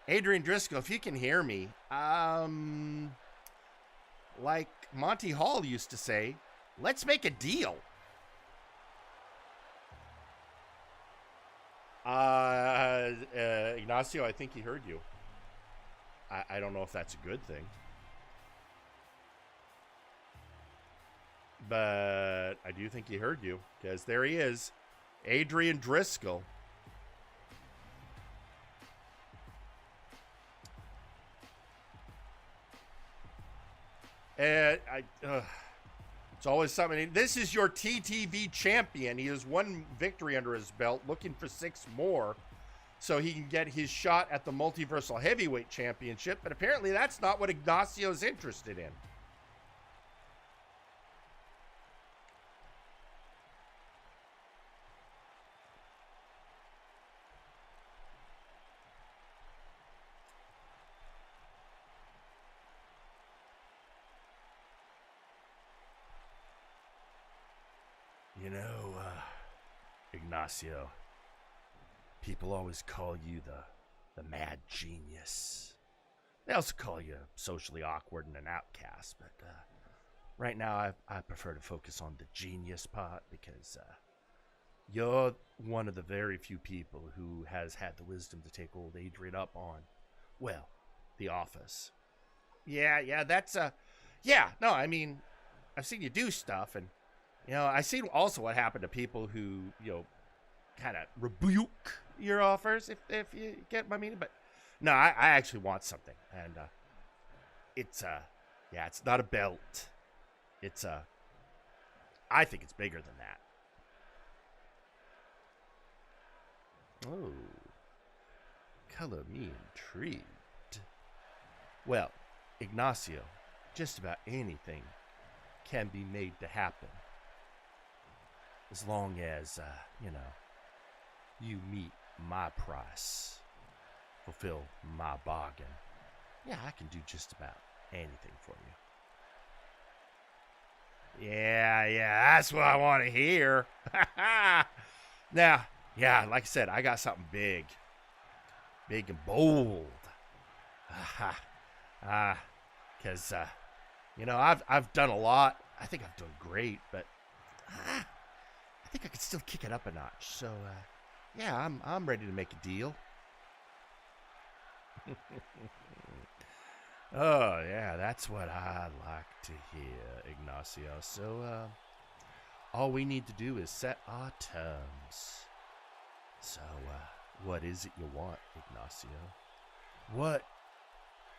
[SPEAKER 2] Adrian Driscoll, if you can hear me, like Monty Hall used to say, let's make a deal. Ignacio, I think he heard you. I don't know if that's a good thing. But I do think he heard you, because there he is, Adrian Driscoll. And it's always something. This is your TTV champion. He has 1 victory under his belt, looking for 6 more, so he can get his shot at the Multiversal Heavyweight Championship. But apparently that's not what Ignacio's interested in. You know, Ignacio, people always call you the mad genius. They also call you socially awkward and an outcast, but right now I prefer to focus on the genius part because you're one of the very few people who has had the wisdom to take old Adrian up on, well, the office. Yeah, that's, yeah, no, I mean, I've seen you do stuff, and I seen also what happened to people who, kind of rebuke your offers, if you get my meaning. But no, I actually want something, and it's it's not a belt. It's I think it's bigger than that. Oh, color me intrigued. Well, Ignacio, just about anything can be made to happen. As long as, you meet my price, fulfill my bargain. Yeah, I can do just about anything for you. Yeah, that's what I want to hear. Now, yeah, like I said, I got something big and bold. Because, I've done a lot. I think I've done great, but I think I could still kick it up a notch. So, yeah, I'm ready to make a deal. Oh, yeah, that's what I like to hear, Ignacio. So, all we need to do is set our terms. So, what is it you want, Ignacio? What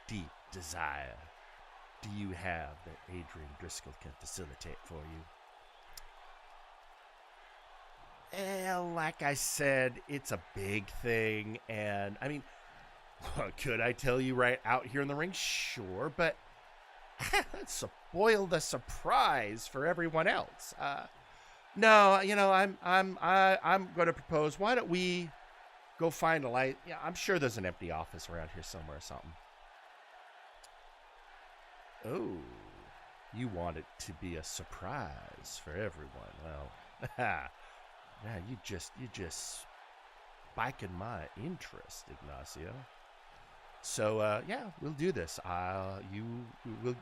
[SPEAKER 2] deep desire do you have that Adrian Driscoll can facilitate for you? Like I said, it's a big thing, and I mean, could I tell you right out here in the ring? Sure, but spoil the surprise for everyone else. No, I'm going to propose. Why don't we go find a light? Yeah, I'm sure there's an empty office around here somewhere or something. Oh, you want it to be a surprise for everyone. Well, yeah, you just spiking my interest, Ignacio. So, yeah, we'll do this.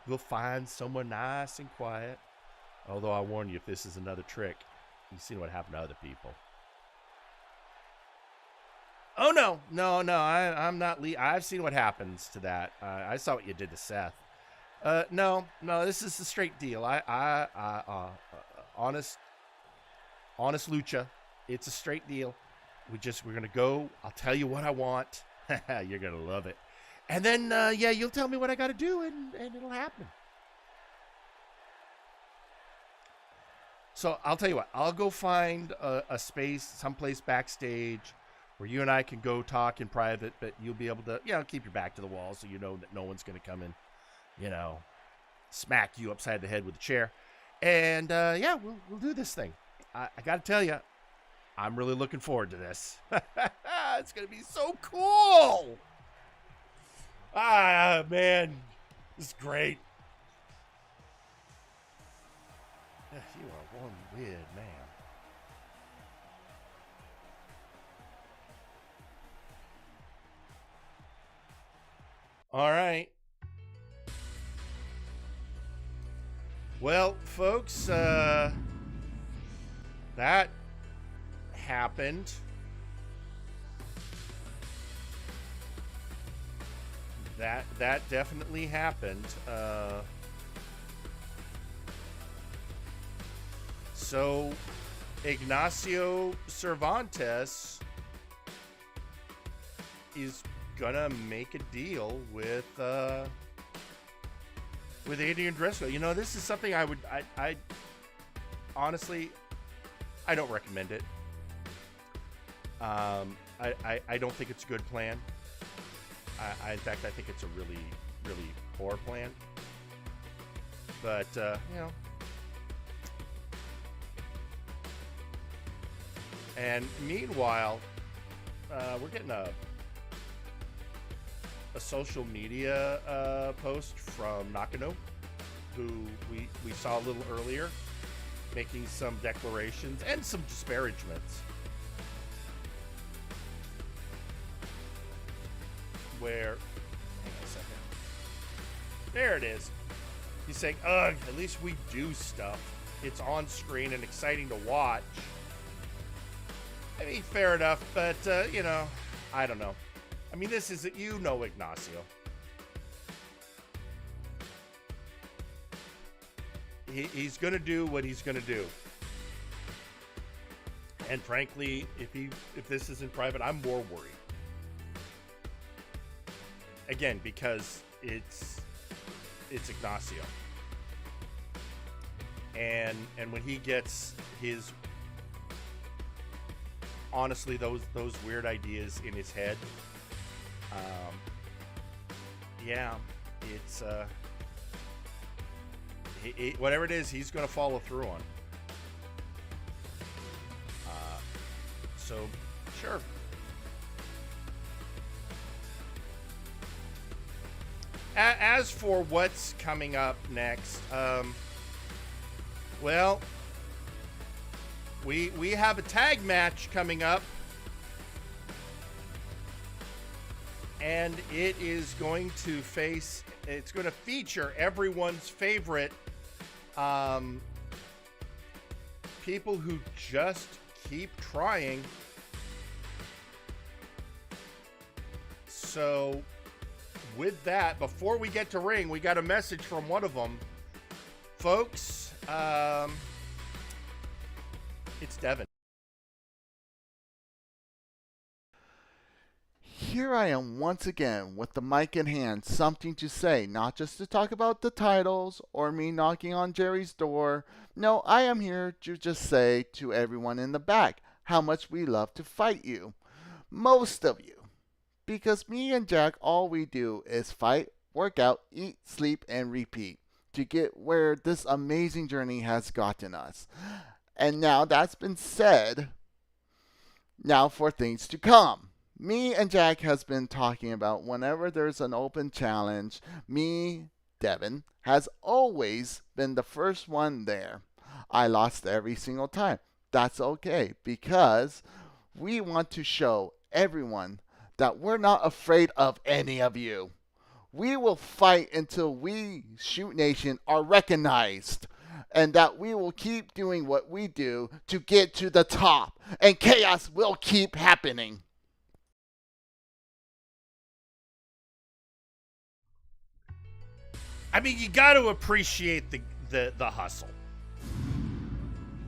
[SPEAKER 2] We'll find somewhere nice and quiet. Although I warn you, if this is another trick, you've seen what happened to other people. Oh, no, I'm not. I've seen what happens to that. I saw what you did to Seth. No, this is a straight deal. Honest lucha. It's a straight deal. We're gonna go. I'll tell you what I want. You're gonna love it. And then, you'll tell me what I gotta do, and it'll happen. So I'll tell you what. I'll go find a space, someplace backstage, where you and I can go talk in private. But you'll be able to, keep your back to the wall, so you know that no one's gonna come in. Smack you upside the head with a chair. And, we'll do this thing. I got to tell you, I'm really looking forward to this. It's going to be so cool. Man, this is great. You are one weird man. All right. Well, folks, that happened. That definitely happened. So Ignacio Cervantes is gonna make a deal with Adrian Driscoll. This is something I honestly, I don't recommend it. I don't think it's a good plan. In fact, I think it's a really, really poor plan. But, And meanwhile, we're getting a social media post from Nakano, who we saw a little earlier, making some declarations and some disparagements. Where, hang on a second. There it is. He's saying, ugh, at least we do stuff. It's on screen and exciting to watch. I mean, fair enough, but, I don't know. I mean, this is, Ignacio. He's going to do what he's going to do. And frankly, if this isn't private, I'm more worried. Again, because it's Ignacio. And when he gets his, honestly, those weird ideas in his head, yeah, it's whatever it is, he's going to follow through on. So, sure. As for what's coming up next, well, we have a tag match coming up, and it is going to feature everyone's favorite people who just keep trying. So with that, before we get to ring, we got a message from one of them. Folks, it's Devin.
[SPEAKER 4] Here I am once again with the mic in hand, something to say, not just to talk about the titles or me knocking on Jerry's door. No, I am here to just say to everyone in the back how much we love to fight you. Most of you. Because me and Jack, all we do is fight, work out, eat, sleep, and repeat to get where this amazing journey has gotten us. And now that's been said, now for things to come. Me and Jack has been talking about whenever there's an open challenge, me, Devin, has always been the first one there. I lost every single time. That's okay, because we want to show everyone that we're not afraid of any of you. We will fight until we, Shoot Nation, are recognized, and that we will keep doing what we do to get to the top, and chaos will keep happening.
[SPEAKER 2] I mean, you got to appreciate the hustle.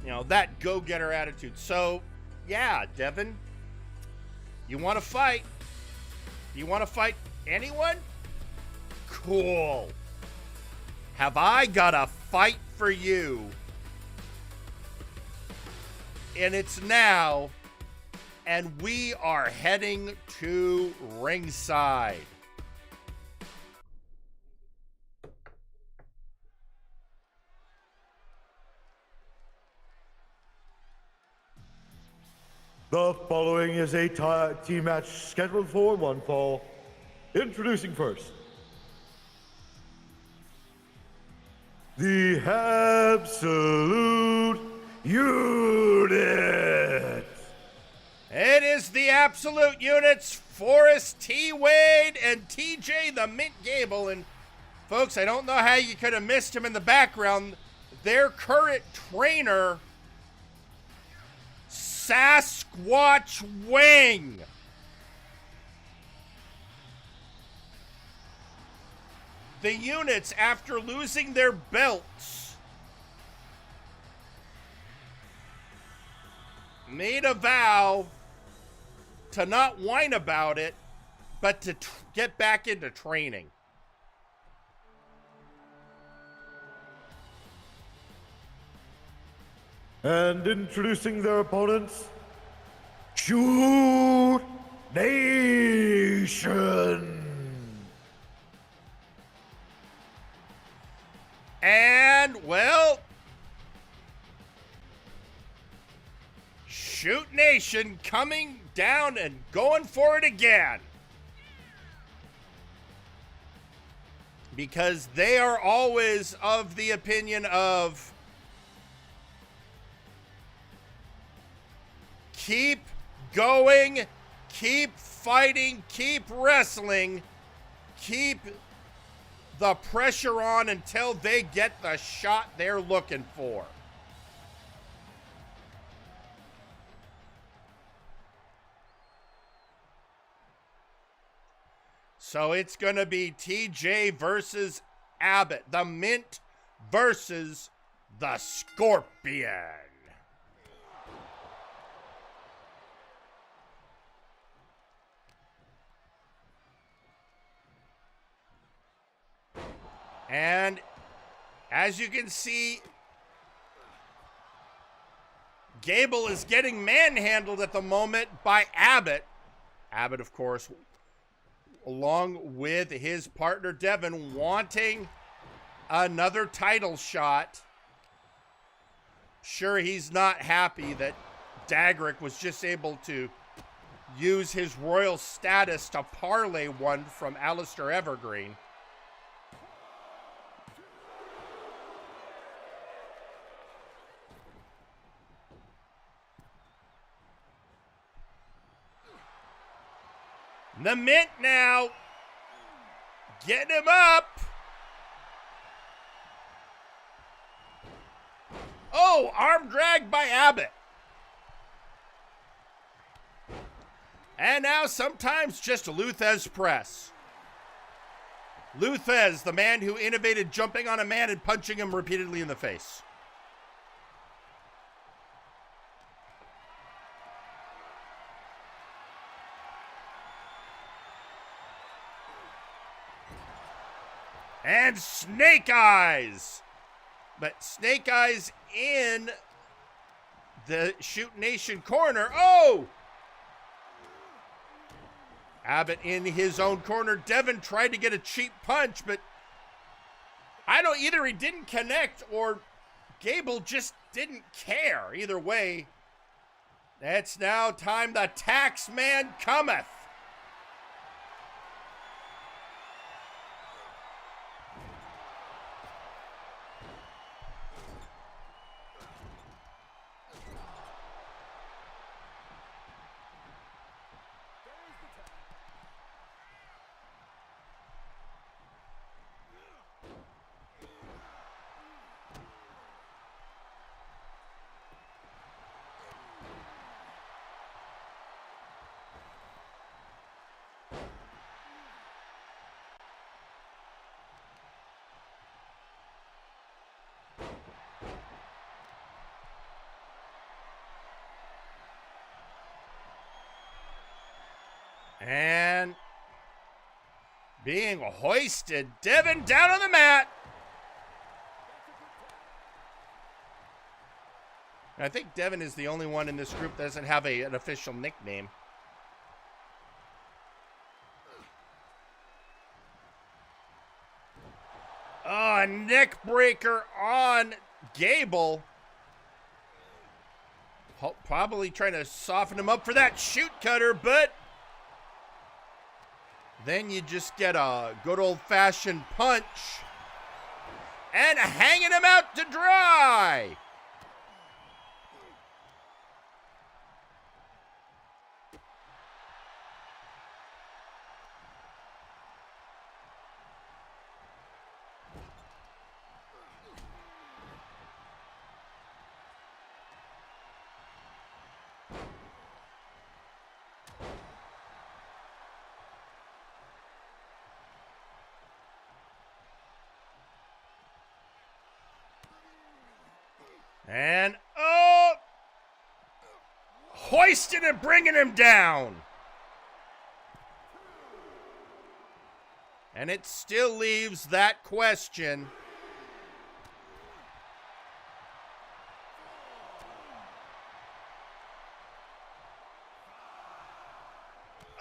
[SPEAKER 2] You know, that go-getter attitude. So, yeah, Devin, you want to fight? You want to fight anyone? Cool. Have I got a fight for you? And it's now, and we are heading to ringside.
[SPEAKER 1] The following is a team match scheduled for one fall. Introducing first, the Absolute Unit.
[SPEAKER 2] It is the Absolute Units, Forrest T. Wade and TJ the Mint Gable. And folks, I don't know how you could have missed him in the background. Their current trainer, Sasquatch Wing. The units, after losing their belts, made a vow to not whine about it, but to get back into training.
[SPEAKER 1] And introducing their opponents, Shoot Nation.
[SPEAKER 2] And, well, Shoot Nation coming down and going for it again. Because they are always of the opinion of keep going, keep fighting, keep wrestling, keep the pressure on until they get the shot they're looking for. So it's going to be TJ versus Abbott, the Mint versus the Scorpion. And as you can see, Gable is getting manhandled at the moment by Abbott. Abbott, of course, along with his partner Devin, wanting another title shot. Sure, he's not happy that Dagrick was just able to use his royal status to parlay one from Alistair Evergreen. The Mint now getting him up. Oh, arm drag by Abbott. And now sometimes just Luthez press. Luthez, the man who innovated jumping on a man and punching him repeatedly in the face. And Snake Eyes. But Snake Eyes in the Shoot Nation corner. Oh! Abbott in his own corner. Devin tried to get a cheap punch, but either he didn't connect or Gable just didn't care. Either way, it's now time the tax man cometh. And being hoisted, Devin down on the mat. I think Devin is the only one in this group that doesn't have an official nickname. Oh, a neck breaker on Gable. Probably trying to soften him up for that shoot cutter, but then you just get a good old-fashioned punch and hanging him out to dry. And, oh, hoisting and bringing him down. And it still leaves that question.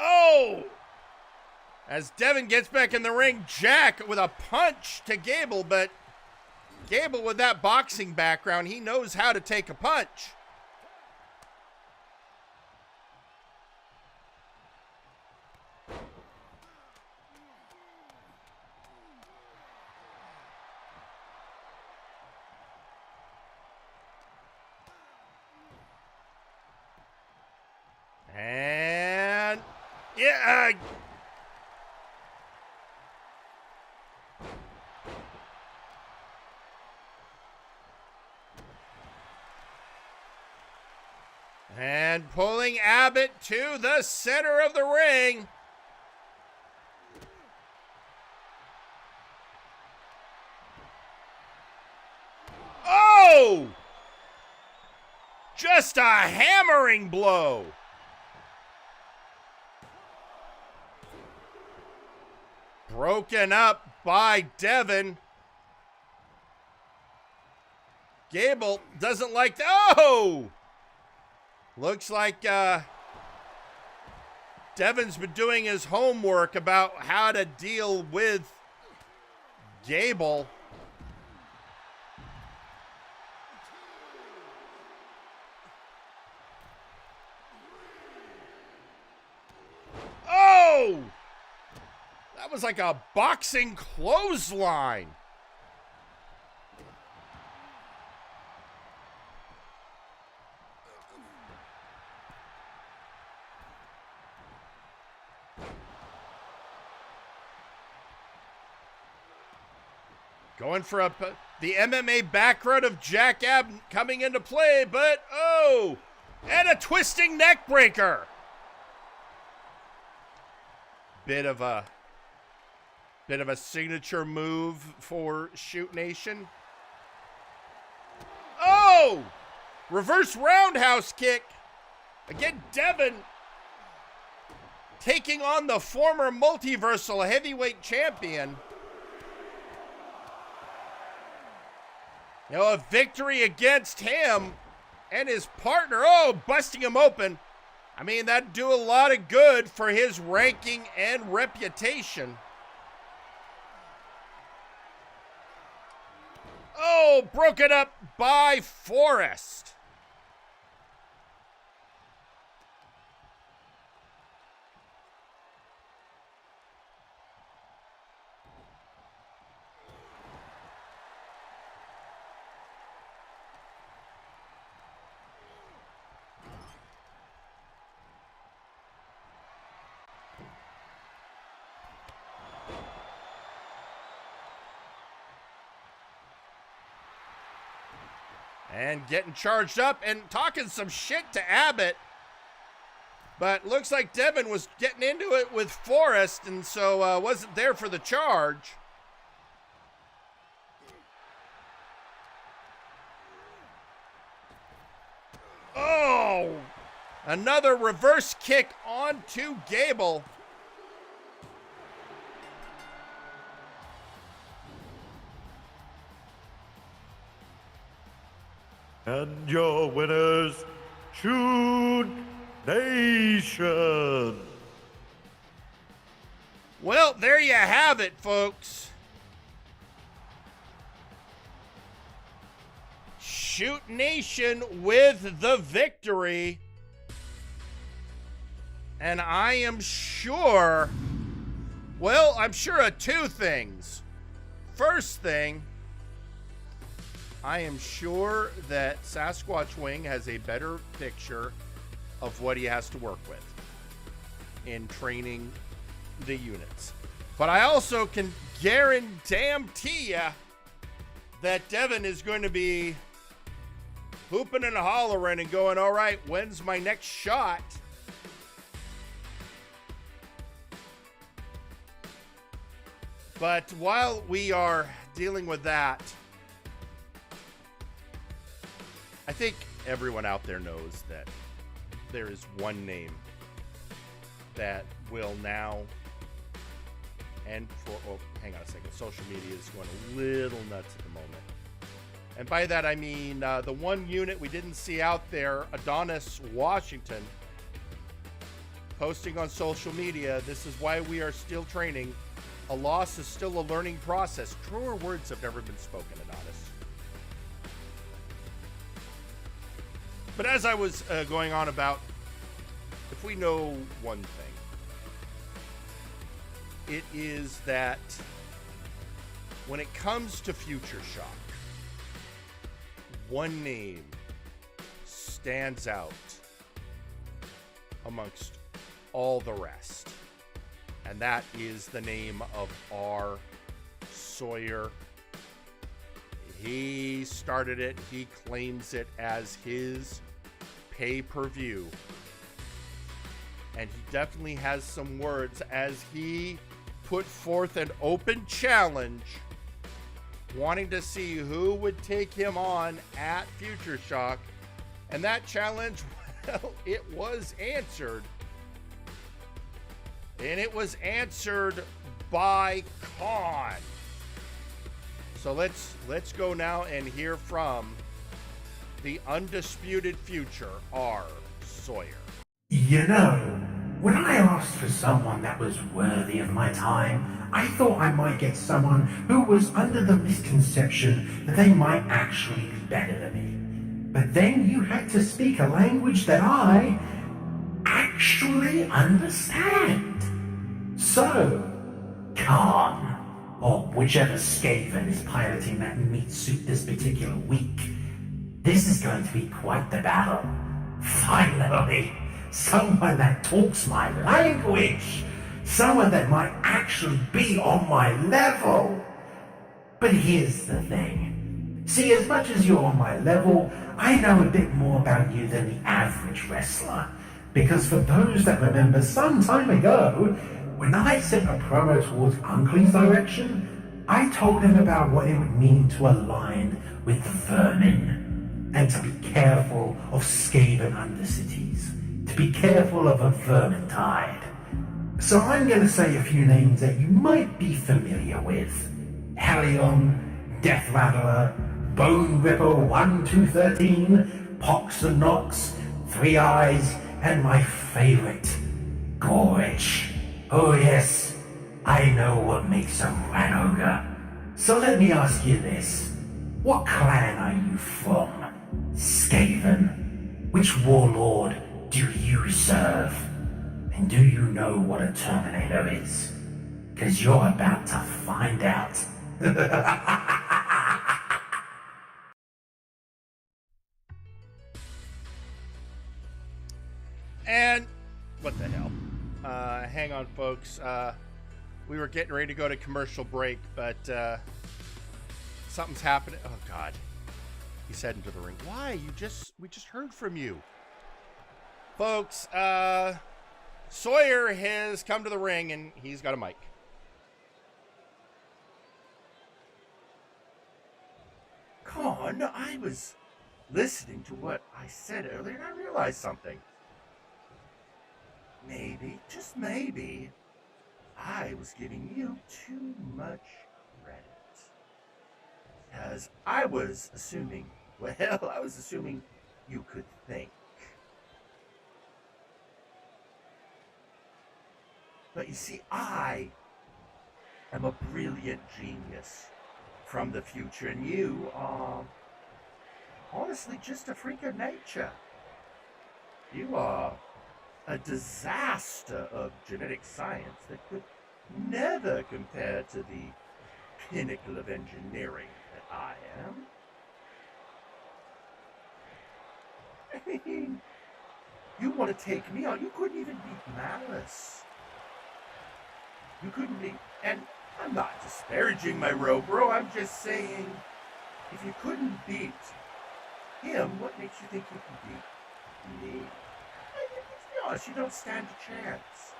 [SPEAKER 2] Oh! As Devin gets back in the ring, Jack with a punch to Gable, but Gable, with that boxing background, he knows how to take a punch. And yeah. And pulling Abbott to the center of the ring. Oh! Just a hammering blow. Broken up by Devin. Gable doesn't like that. Oh! Looks like Devin's been doing his homework about how to deal with Gable. Oh! That was like a boxing clothesline. Going for the MMA background of Jack Ab coming into play, but oh! And a twisting neck breaker. Bit of a signature move for Shoot Nation. Oh! Reverse roundhouse kick. Again, Devin taking on the former Multiversal heavyweight champion. You know, a victory against him and his partner. Oh, busting him open. I mean, that'd do a lot of good for his ranking and reputation. Oh, broken up by Forrest. And getting charged up and talking some shit to Abbott. But looks like Devin was getting into it with Forrest, and so wasn't there for the charge. Oh! Another reverse kick onto Gable.
[SPEAKER 1] And your winners, Shoot Nation.
[SPEAKER 2] Well, there you have it, folks. Shoot Nation with the victory. And I am sure, well, I'm sure of two things. First thing, I am sure that Sasquatch Wing has a better picture of what he has to work with in training the units. But I also can guarantee you that Devin is going to be hooping and hollering and going, all right, when's my next shot? But while we are dealing with that, I think everyone out there knows that there is one name that will now, and for, oh, hang on a second, social media is going a little nuts at the moment. And by that I mean the one unit we didn't see out there, Adonis Washington, posting on social media, this is why we are still training. A loss is still a learning process. Truer words have never been spoken, Adonis. But as I was going on about, if we know one thing, it is that when it comes to Future Shock, one name stands out amongst all the rest. And that is the name of R. Sawyer. He started it. He claims it as his pay-per-view. And he definitely has some words as he put forth an open challenge, wanting to see who would take him on at Future Shock. And that challenge, well, it was answered. And it was answered by Khan. So let's go now and hear from the undisputed future, R. Sawyer.
[SPEAKER 5] You know, when I asked for someone that was worthy of my time, I thought I might get someone who was under the misconception that they might actually be better than me. But then you had to speak a language that I actually understand. So, Khan, or whichever Skaven is piloting that meat suit this particular week, this is going to be quite the battle. Finally, someone that talks my language. Someone that might actually be on my level. But here's the thing. See, as much as you're on my level, I know a bit more about you than the average wrestler. Because for those that remember some time ago, when I sent a promo towards Uncle's direction, I told him about what it would mean to align with the vermin, and to be careful of Skaven undercities, to be careful of a vermin tide. So I'm going to say a few names that you might be familiar with. Helion, Death Rattler, Bone Ripper 1213, Pox and Nox, Three Eyes, and my favorite, Gorge. Oh yes, I know what makes a rat ogre. So let me ask you this. What clan are you from? Skaven? Which warlord do you serve? And do you know what a Terminator is? 'Cause you're about to find out.
[SPEAKER 2] And what the hell? Hang on, folks. We were getting ready to go to commercial break, but something's happening. Oh God, he's heading to the ring. Why? We just heard from you, folks. Sawyer has come to the ring and he's got a mic.
[SPEAKER 6] Con, I was listening to what I said earlier and I realized something. Maybe, just maybe, I was giving you too much credit. Because I was assuming you could think. But you see, I am a brilliant genius from the future, and you are honestly just a freak of nature. You are a disaster of genetic science that could never compare to the pinnacle of engineering that I am. I mean, you want to take me on? You couldn't even beat Malice. You couldn't beat, and I'm not disparaging my bro. I'm just saying, if you couldn't beat him, what makes you think you can beat me? Let's be honest, you don't stand a chance.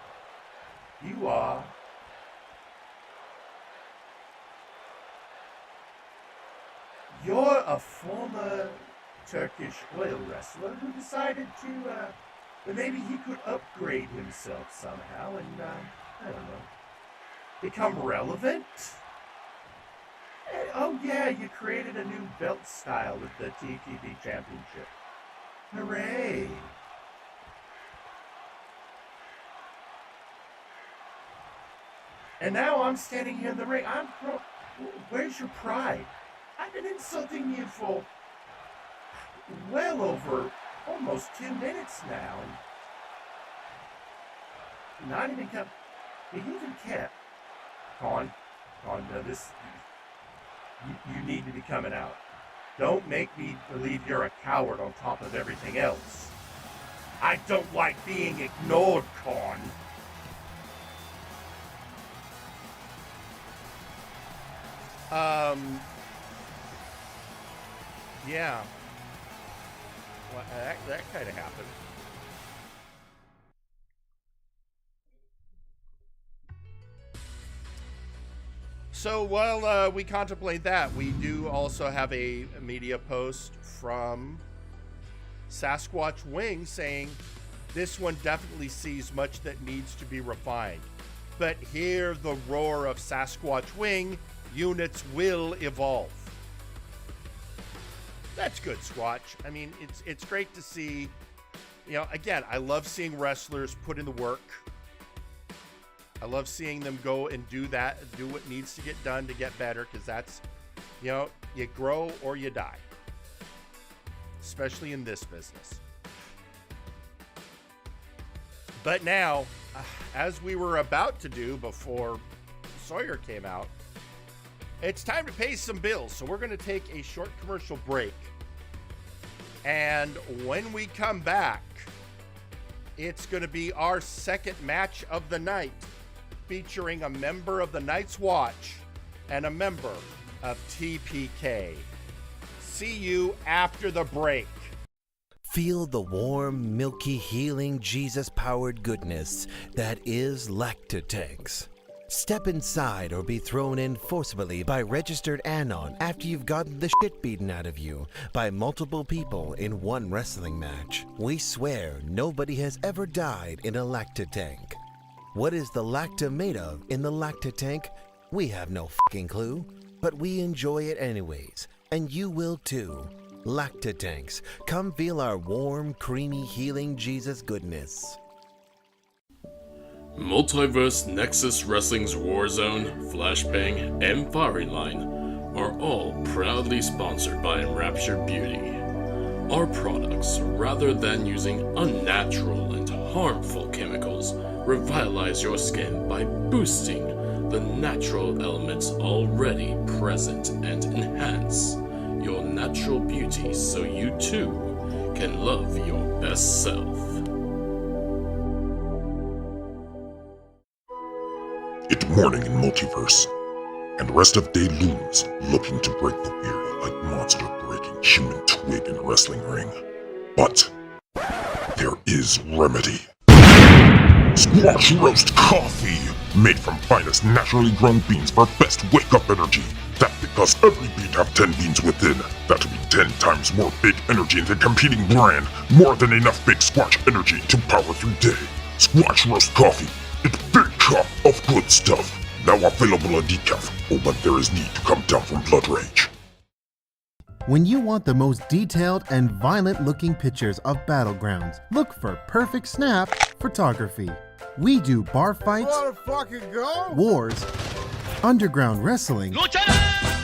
[SPEAKER 6] You're a former Turkish oil wrestler who decided to, that maybe he could upgrade himself somehow and, I don't know, become relevant? Oh yeah, you created a new belt style with the TTB Championship. Hooray! And now I'm standing here in the ring. Where's your pride? I've been insulting you for well over almost 2 minutes now, and not even come. You even kept. Con, no, this. You need to be coming out. Don't make me believe you're a coward on top of everything else. I don't like being ignored, Con.
[SPEAKER 2] Yeah. Well, that kind of happened. So while we contemplate that, we do also have a media post from Sasquatch Wing saying this one definitely sees much that needs to be refined. But hear the roar of Sasquatch Wing, units will evolve. that's good, Squatch. I mean, it's great to see. You know, again, I love seeing wrestlers put in the work. I love seeing them go and do what needs to get done to get better, because that's, you know, you grow or you die, especially in this business. But now, as we were about to do before Sawyer came out, it's time to pay some bills. So we're going to take a short commercial break. And when we come back, it's going to be our second match of the night, featuring a member of the Night's Watch and a member of TPK. See you after the break.
[SPEAKER 7] Feel the warm, milky, healing, Jesus-powered goodness that is Lactatanks. Step inside or be thrown in forcibly by registered Anon after you've gotten the shit beaten out of you by multiple people in one wrestling match. We swear nobody has ever died in a Lactatank. What is the Lacta made of in the Lactatank? We have no fucking clue, but we enjoy it anyways, and you will too. Lactatanks, come feel our warm, creamy, healing Jesus goodness.
[SPEAKER 8] Multiverse, Nexus Wrestling's Warzone, Flashbang, and Fiery Line are all proudly sponsored by Enraptured Beauty. Our products, rather than using unnatural and harmful chemicals, revitalize your skin by boosting the natural elements already present and enhance your natural beauty so you too can love your best self.
[SPEAKER 9] It's morning in Multiverse, and rest of day looms, looking to break the weary like monster breaking human twig in a wrestling ring. But there is remedy. Squash roast coffee, made from finest naturally grown beans for best wake-up energy. That because every bean have 10 beans within. That'll be 10 times more big energy than competing brand. More than enough big squash energy to power through day. Squash roast coffee. It's big cup of good stuff. Now available in decaf. Oh, but there is need to come down from blood rage.
[SPEAKER 10] When you want the most detailed and violent-looking pictures of battlegrounds, look for Perfect Snap Photography. We do bar fights, wars, underground wrestling,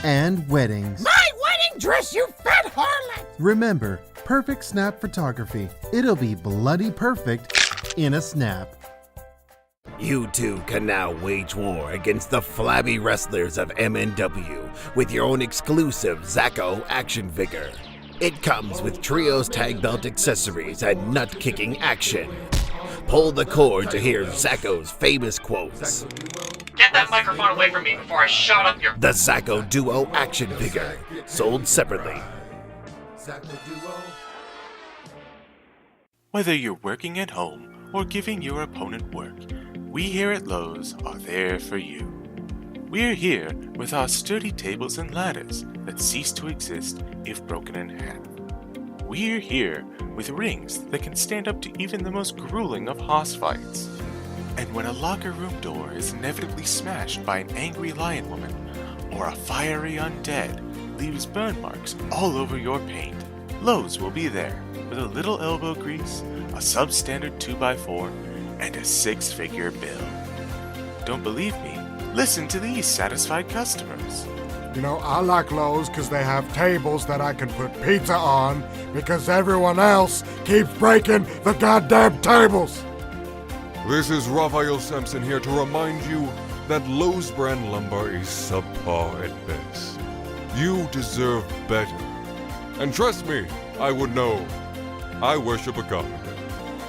[SPEAKER 10] and weddings.
[SPEAKER 11] My wedding dress, you fat harlot!
[SPEAKER 10] Remember, Perfect Snap Photography. It'll be bloody perfect in a snap.
[SPEAKER 7] You too can now wage war against the flabby wrestlers of MNW with your own exclusive Zacko action figure. It comes with trios tag belt accessories and nut-kicking action. Pull the cord to hear Zacko's famous quotes.
[SPEAKER 11] Get that microphone away from me before I shot up your...
[SPEAKER 7] The Zacko Duo action figure, sold separately.
[SPEAKER 12] Whether you're working at home or giving your opponent work, we here at Lowe's are there for you. We're here with our sturdy tables and ladders that cease to exist if broken in half. We're here with rings that can stand up to even the most grueling of hoss fights. And when a locker room door is inevitably smashed by an angry lion woman, or a fiery undead leaves burn marks all over your paint, Lowe's will be there with a little elbow grease, a substandard 2x4, and a 6-figure bill. Don't believe me? Listen to these satisfied customers.
[SPEAKER 13] You know, I like Lowe's because they have tables that I can put pizza on because everyone else keeps breaking the goddamn tables.
[SPEAKER 14] This is Raphael Sampson here to remind you that Lowe's brand lumber is subpar at best. You deserve better. And trust me, I would know. I worship a carpenter.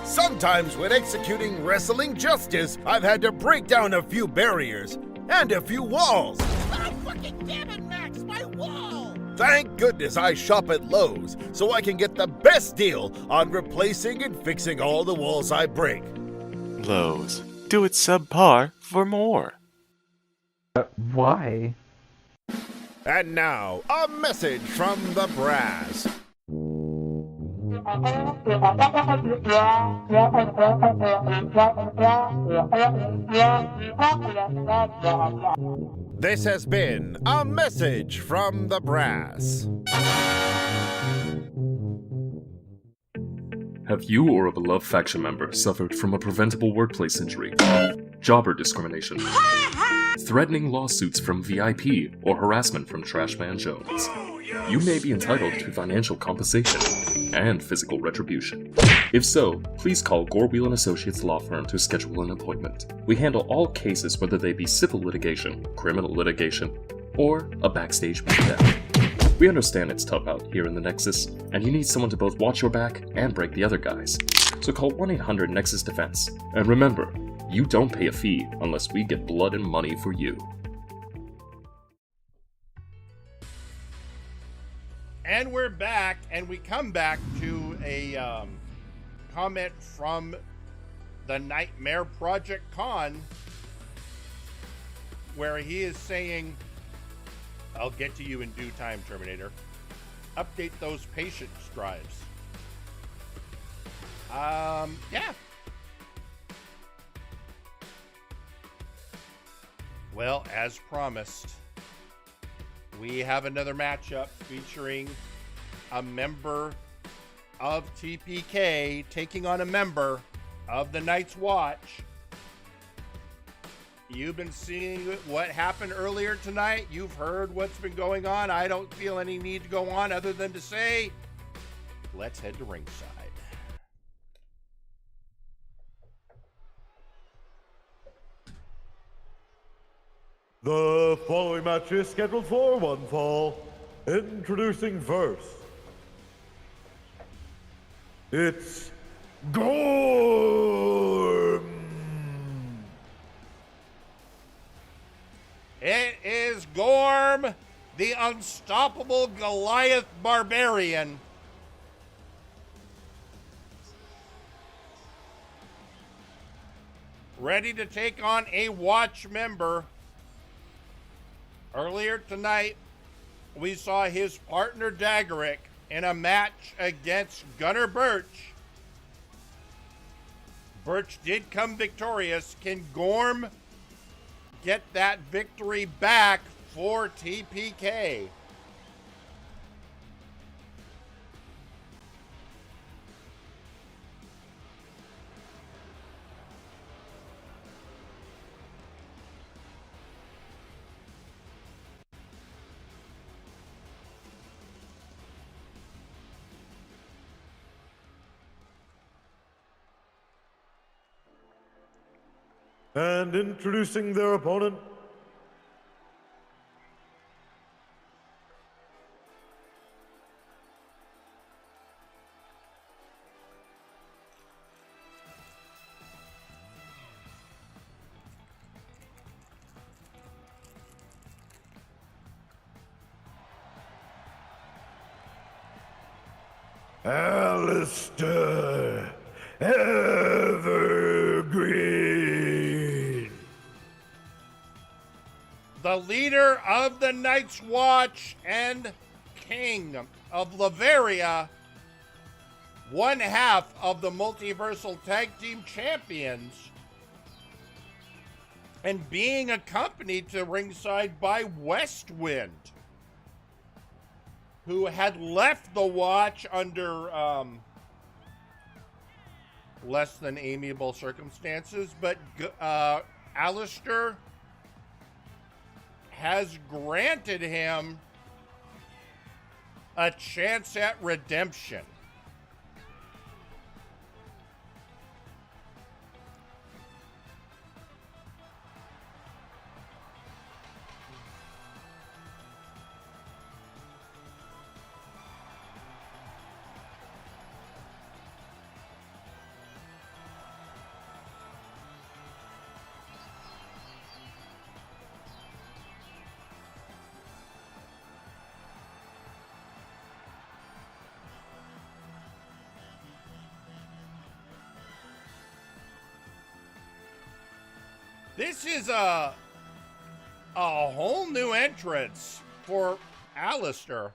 [SPEAKER 15] Sometimes when executing wrestling justice, I've had to break down a few barriers and a few walls.
[SPEAKER 11] Oh, fucking damn it, Max, my wall!
[SPEAKER 15] Thank goodness I shop at Lowe's so I can get the best deal on replacing and fixing all the walls I break.
[SPEAKER 12] Lowe's. Do it subpar for more.
[SPEAKER 16] Why?
[SPEAKER 15] And now, a message from the brass. This has been a message from the brass.
[SPEAKER 16] Have you or a beloved faction member suffered from a preventable workplace injury, jobber discrimination, threatening lawsuits from VIP, or harassment from Trashman Jones? You may be entitled to financial compensation and physical retribution. If so, please call Gorewheel & Associates Law Firm to schedule an appointment. We handle all cases, whether they be civil litigation, criminal litigation, or a backstage beatdown. We understand it's tough out here in the Nexus, and you need someone to both watch your back and break the other guys. So call 1-800-NEXUS Defense. And remember, you don't pay a fee unless we get blood and money for you.
[SPEAKER 2] And we're back, and we come back to a comment from the Nightmare Project Con, where he is saying, "I'll get to you in due time, Terminator. Update those patient drives." Yeah. Well, as promised, we have another matchup featuring a member of TPK taking on a member of the Night's Watch. You've been seeing what happened earlier tonight. You've heard what's been going on. I don't feel any need to go on other than to say, let's head to ringside.
[SPEAKER 1] The following match is scheduled for one fall. Introducing first, it's Gorm.
[SPEAKER 2] It is Gorm, the unstoppable Goliath Barbarian. Ready to take on a Watch member. Earlier tonight, we saw his partner Daggerick in a match against Gunnar Birch. Birch did come victorious. Can Gorm get that victory back for TPK?
[SPEAKER 1] And introducing their opponent, Alistair Evergreen.
[SPEAKER 2] The leader of the Night's Watch and king of Lavaria, one half of the Multiversal Tag Team Champions, and being accompanied to ringside by Westwind, who had left the Watch under less than amiable circumstances, but Alistair has granted him a chance at redemption. This is a whole new entrance for Alistair.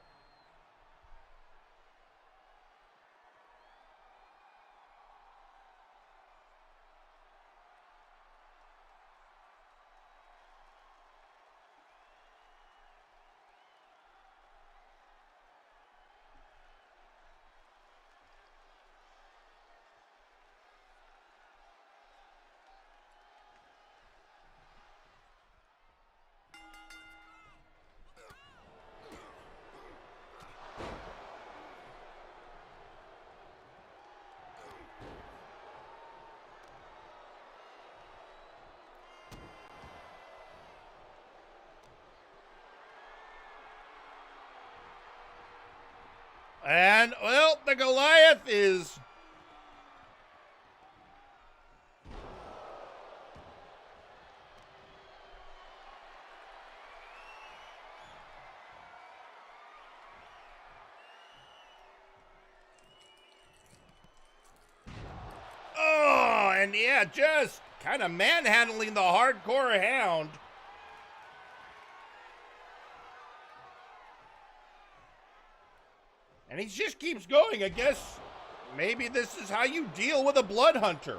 [SPEAKER 2] And, well, the Goliath is... Oh, and yeah, just kind of manhandling the hardcore hound. And he just keeps going. I guess maybe this is how you deal with a blood hunter.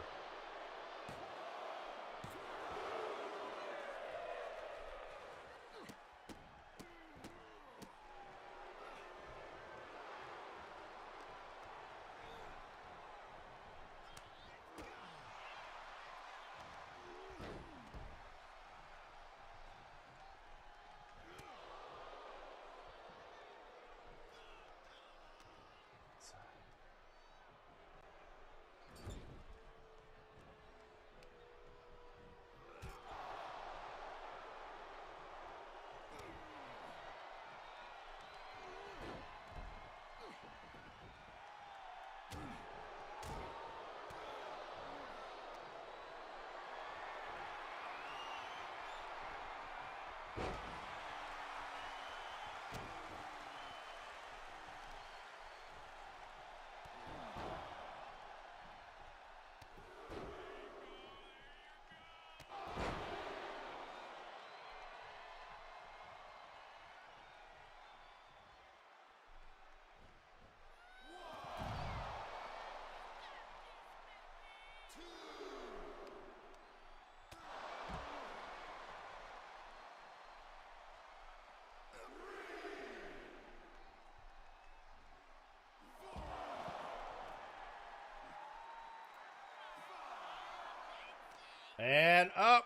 [SPEAKER 2] And up.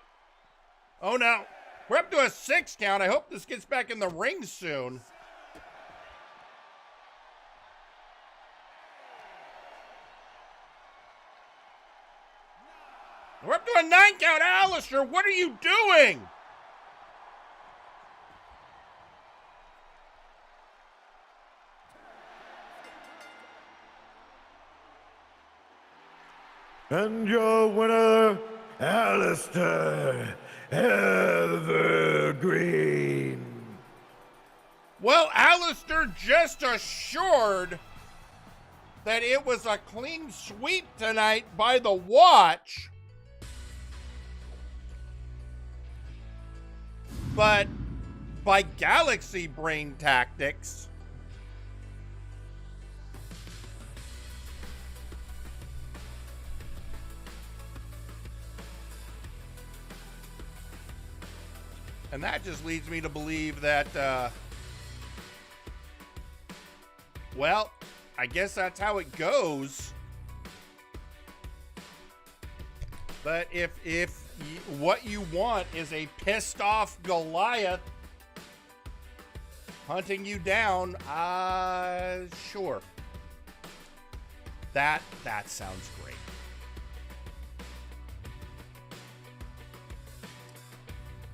[SPEAKER 2] Oh, no. We're up to a 6 count. I hope this gets back in the ring soon. We're up to a 9 count. Alistair, what are you doing?
[SPEAKER 1] And your winner, Alistair Evergreen.
[SPEAKER 2] Well, Alistair just assured that it was a clean sweep tonight by the watch. But by Galaxy Brain tactics, and that just leads me to believe that, well, I guess that's how it goes. But if what you want is a pissed off Goliath hunting you down, sure. That sounds great.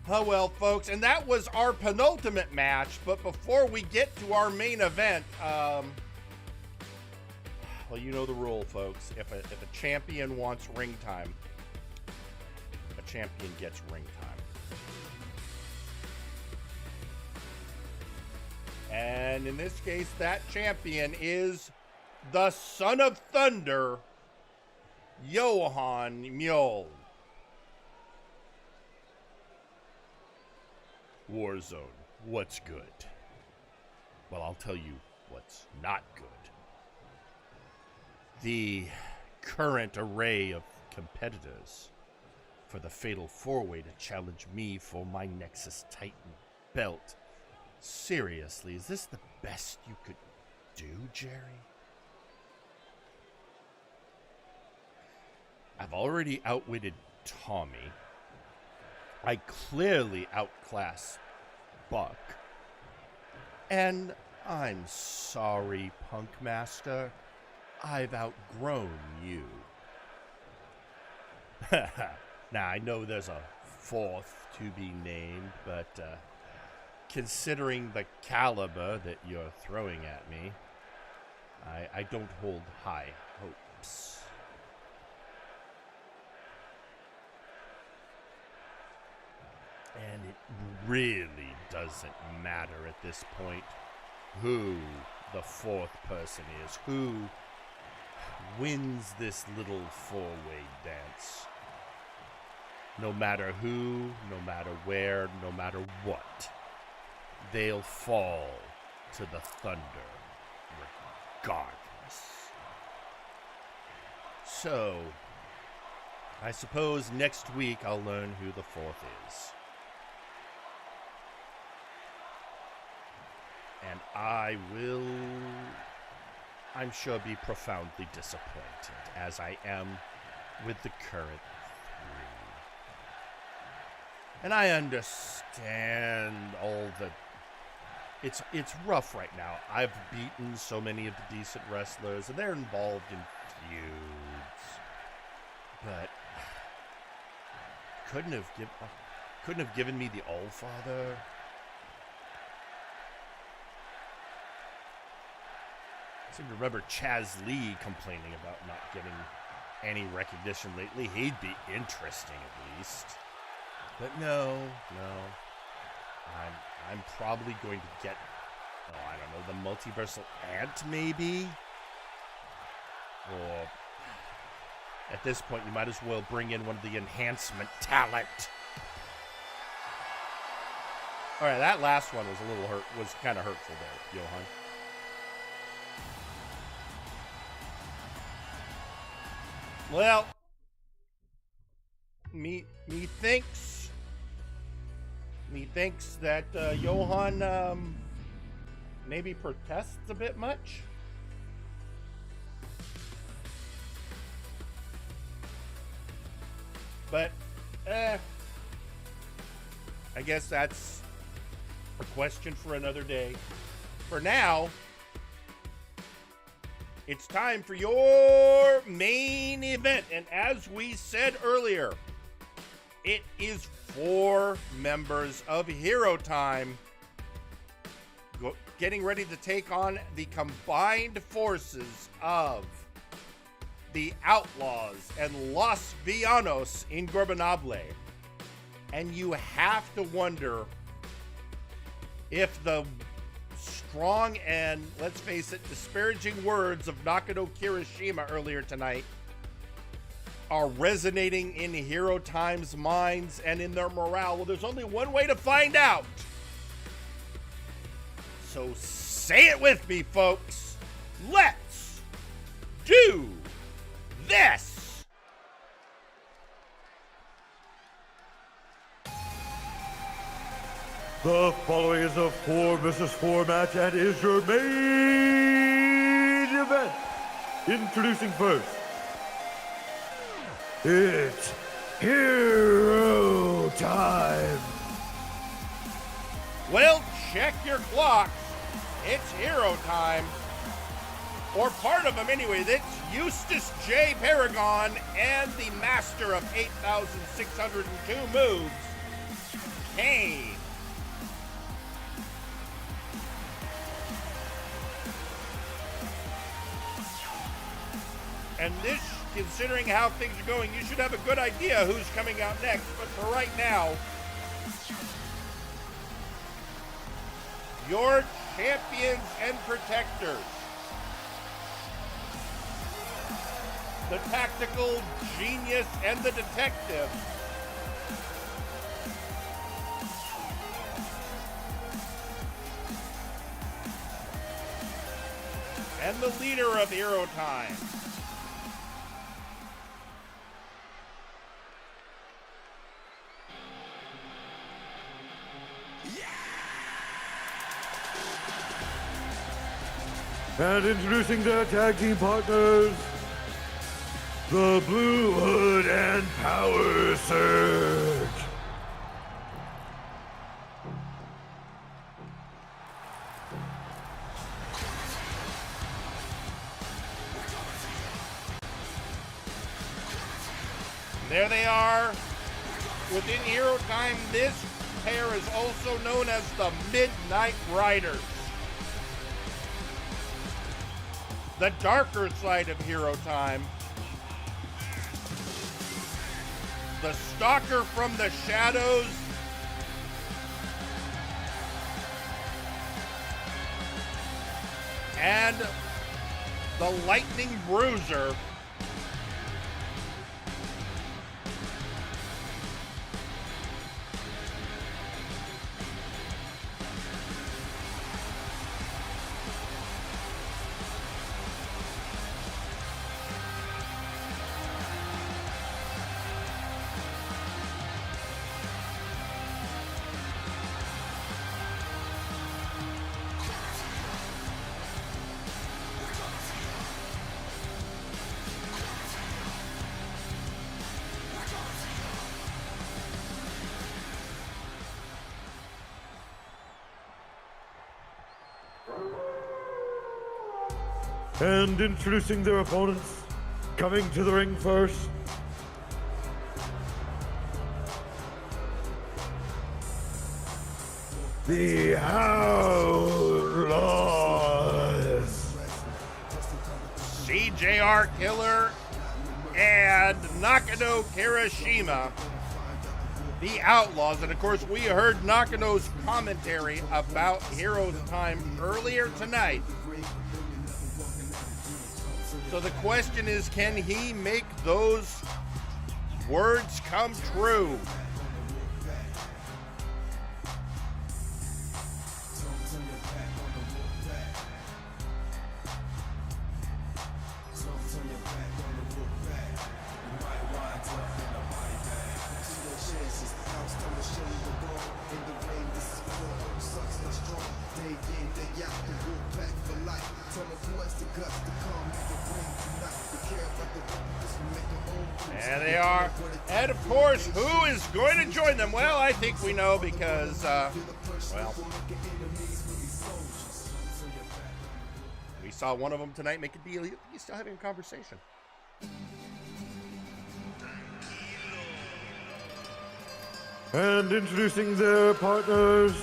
[SPEAKER 2] Oh well, folks, and that was our penultimate match. But before we get to our main event, well, you know the rule, folks. If a champion wants ring time, a champion gets ring time. And in this case, that champion is the Son of Thunder, Johann Mjol. Warzone, what's good? Well, I'll tell you what's not good. The current array of competitors for the Fatal 4-Way to challenge me for my Nexus Titan belt. Seriously, is this the best you could do, Jerry? I've already outwitted Tommy. I clearly outclass Buck. And I'm sorry, Punk Master. I've outgrown you. Now, I know there's a fourth to be named, but considering the caliber that you're throwing at me, I don't hold high hopes. And it really doesn't matter at this point who the fourth person is, who wins this little four-way dance. No matter who, no matter where, no matter what, they'll fall to the thunder regardless. So, I suppose next week I'll learn who the fourth is. And I will, I'm sure, be profoundly disappointed, as I am with the current three. And I understand all the... It's rough right now. I've beaten so many of the decent wrestlers, and they're involved in feuds. But couldn't have given me the Allfather. I seem to remember Chaz Lee complaining about not getting any recognition lately. He'd be interesting at least. But no. I'm probably going to get, I don't know, the Multiversal Ant maybe? Or at this point you might as well bring in one of the enhancement talent. Alright, that last one was a little was kind of hurtful there, Johan. Well, me thinks that Johan maybe protests a bit much. But I guess that's a question for another day. For now, it's time for your main event. And as we said earlier, it is 4 members of Hero Time getting ready to take on the combined forces of the Outlaws and Los Villanos Ingobernable. And you have to wonder if the strong and, let's face it, disparaging words of Nakano Kirishima earlier tonight are resonating in Hero Time's minds and in their morale. Well, there's only one way to find out. So say it with me, folks. Let's do this.
[SPEAKER 1] The following is a 4 vs 4 match and is your main event. Introducing first, it's Hero Time.
[SPEAKER 2] Well, check your clocks. It's Hero Time. Or part of them anyway. That's Eustace J. Paragon and the master of 8,602 moves, Kane. And this, considering how things are going, you should have a good idea who's coming out next. But for right now, your champions and protectors, the tactical genius and the detective, and the leader of Hero Time,
[SPEAKER 1] And introducing their tag team partners, the Blue Hood and Power Surge.
[SPEAKER 2] There they are. Within Hero Time, this pair is also known as the Midnight Riders. the darker side of Hero Time. The Stalker from the Shadows. And the Lightning Bruiser.
[SPEAKER 1] And introducing their opponents, coming to the ring first. The Outlaws.
[SPEAKER 2] CJR Killer and Nakano Kirishima. The Outlaws. And of course, we heard Nakano's commentary about Heroes Time earlier tonight. So the question is, can he make those words come true? There they are. And of course, who is going to join them? Well, I think we know because, well, we saw one of them tonight make a deal. He's still having a conversation.
[SPEAKER 1] And introducing their partners,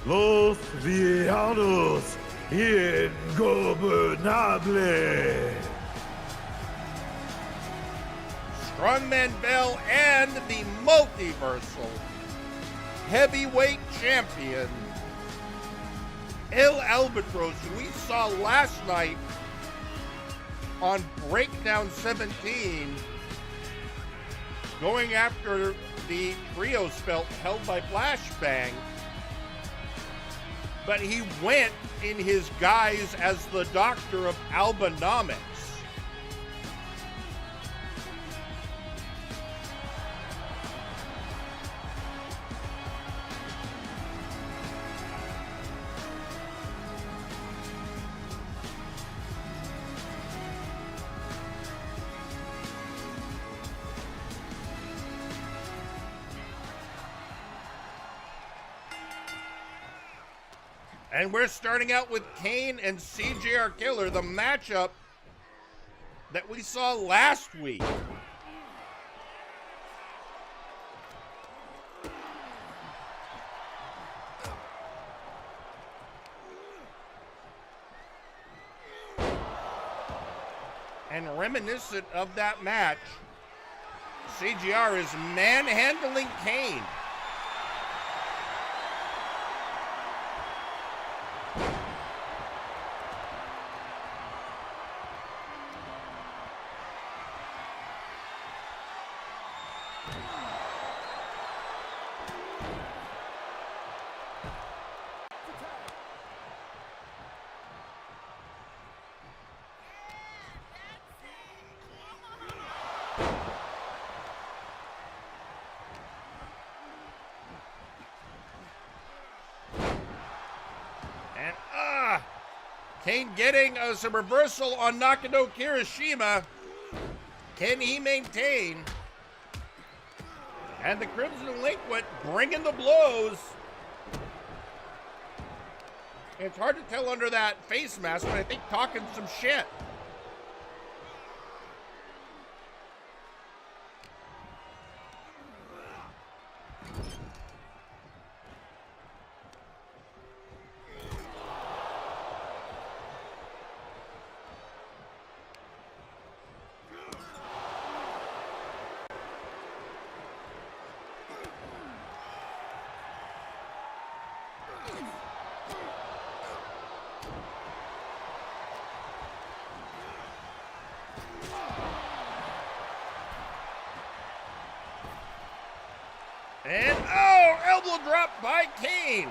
[SPEAKER 1] Los Villanos Ingobernable.
[SPEAKER 2] Strongman Bell and the Multiversal Heavyweight Champion, El Albatros, who we saw last night on Breakdown 17, going after the Trios belt held by Flashbang. But he went in his guise as the Doctor of Albanomics. And we're starting out with Kane and CJR Killer, the matchup that we saw last week. And reminiscent of that match, CJR is manhandling Kane. Kane getting some reversal on Nakano Kirishima. Can he maintain? And the Crimson Liquid bringing the blows. It's hard to tell under that face mask, but I think talking some shit. And, oh, elbow drop by Kane.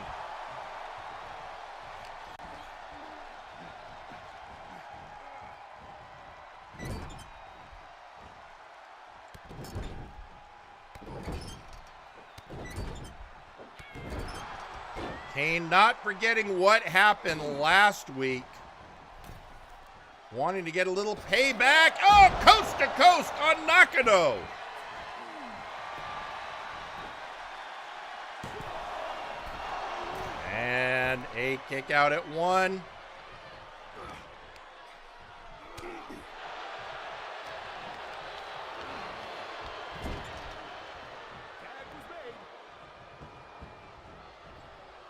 [SPEAKER 2] Kane not forgetting what happened last week. Wanting to get a little payback. Oh, coast to coast on Nakano. And a kick out at 1.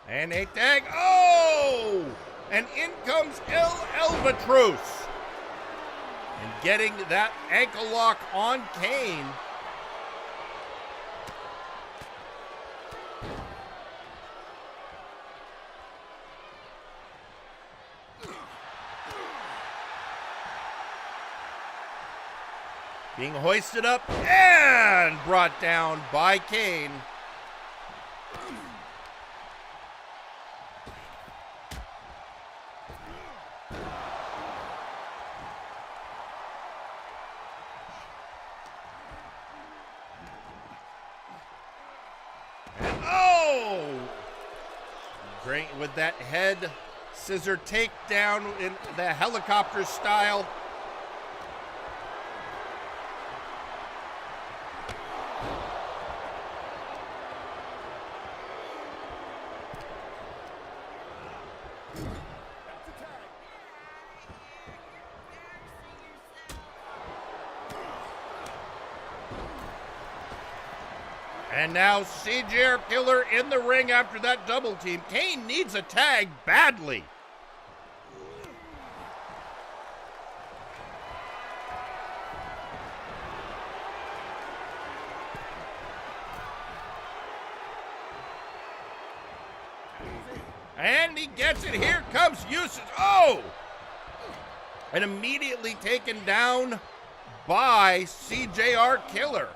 [SPEAKER 2] And a tag. Oh! And in comes El Albatross. And getting that ankle lock on Kane. Being hoisted up and brought down by Kane. And oh! Great with that head scissor takedown in the helicopter style. And now CJR Killer in the ring after that double team. Kane needs a tag badly. And he gets it. Here comes Eustace. Oh! And immediately taken down by CJR Killer.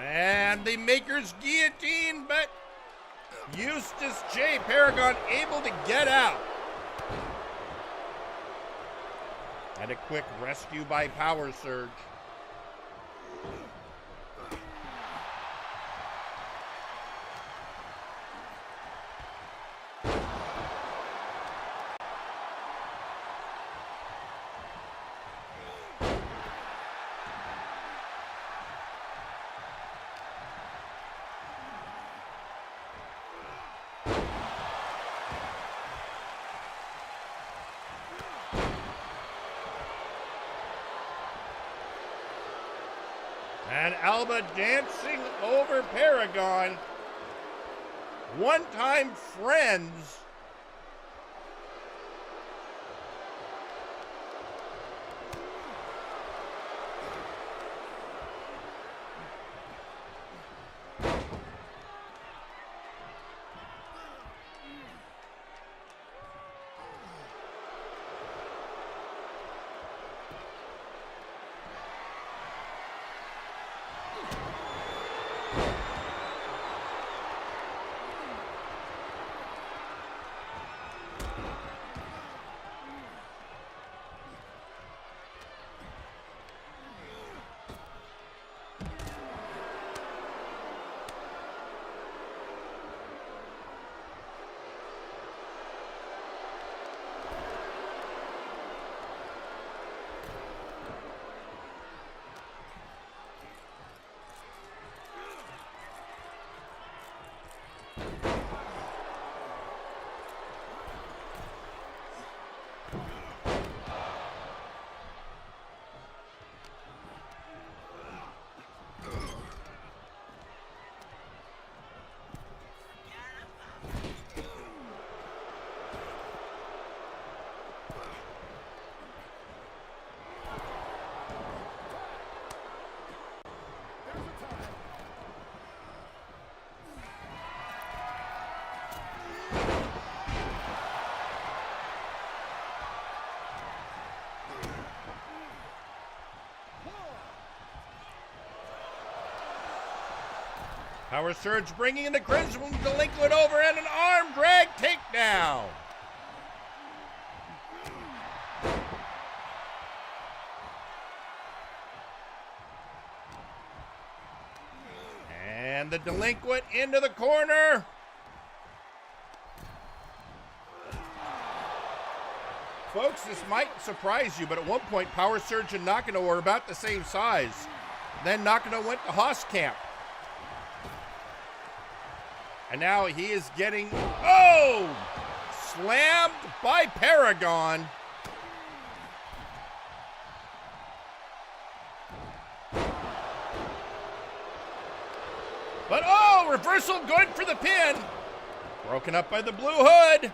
[SPEAKER 2] And the Maker's guillotine, but Eustace J. Paragon able to get out. And a quick rescue by Power Surge. And Alba dancing over Paragon. One-time friends. Power Surge bringing in the Crimson Delinquent over and an arm drag takedown. And the Delinquent into the corner. Folks, this might surprise you, but at one point, Power Surge and Nakano were about the same size. Then Nakano went to Haas camp. And now he is getting, slammed by Paragon. But reversal good for the pin. Broken up by the Blue Hood.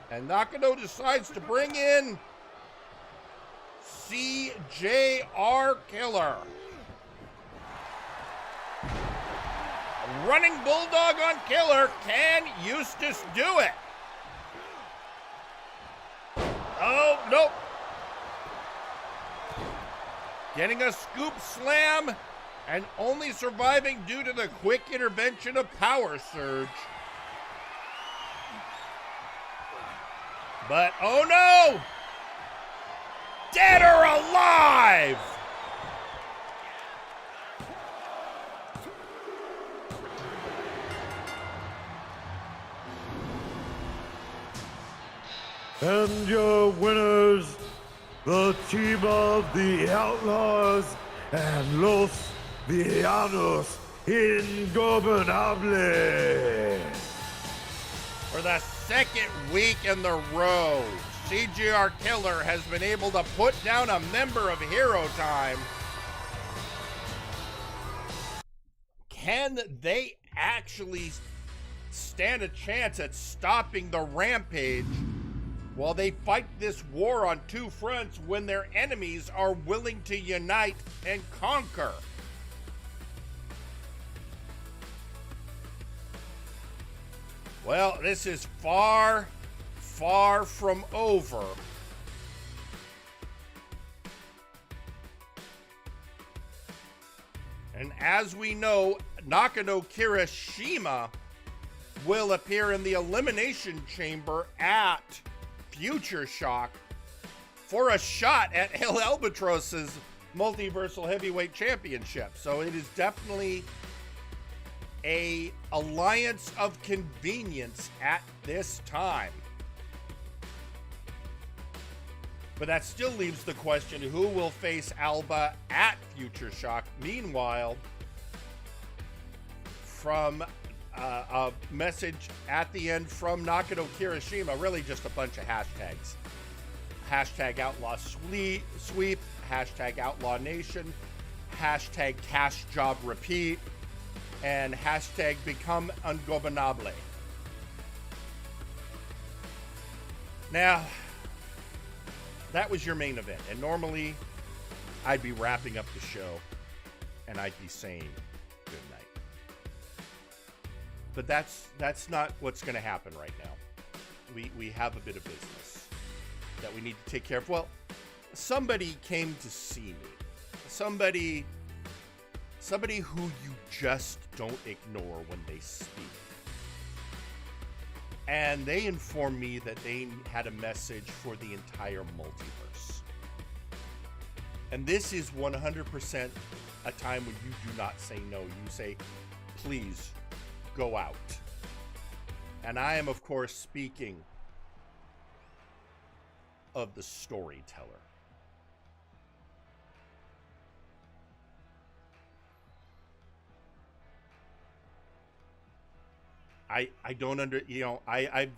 [SPEAKER 2] And Nakano decides to bring in CJR Killer. A running bulldog on Killer. Can Eustace do it? Oh, nope. Getting a scoop slam and only surviving due to the quick intervention of Power Surge. But, oh no! Dead or alive!
[SPEAKER 1] And your winners, the team of the Outlaws and Los Villanos Ingobernables.
[SPEAKER 2] For the second week in the row, CGR Killer has been able to put down a member of Hero Time. Can they actually stand a chance at stopping the Rampage while they fight this war on two fronts when their enemies are willing to unite and conquer? Well, this is far, far from over. And as we know, Nakano Kirishima will appear in the Elimination Chamber at Future Shock for a shot at El Albatros's Multiversal Heavyweight Championship. So it is definitely a alliance of convenience at this time. But that still leaves the question, who will face Alba at Future Shock? Meanwhile, from a message at the end from Nakano Kirishima, really just a bunch of hashtags. Hashtag Outlaw Sweep, hashtag Outlaw Nation, hashtag Cash Job Repeat, and hashtag Become Ungobernable. Now, that was your main event, and normally I'd be wrapping up the show and I'd be saying good night. But that's not what's going to happen right now. We have a bit of business that we need to take care of. Well, somebody came to see me. Somebody who you just don't ignore when they speak. And they informed me that they had a message for the entire multiverse. And this is 100% a time when you do not say no. You say, please, go out. And I am, of course, speaking of the storyteller. I don't I've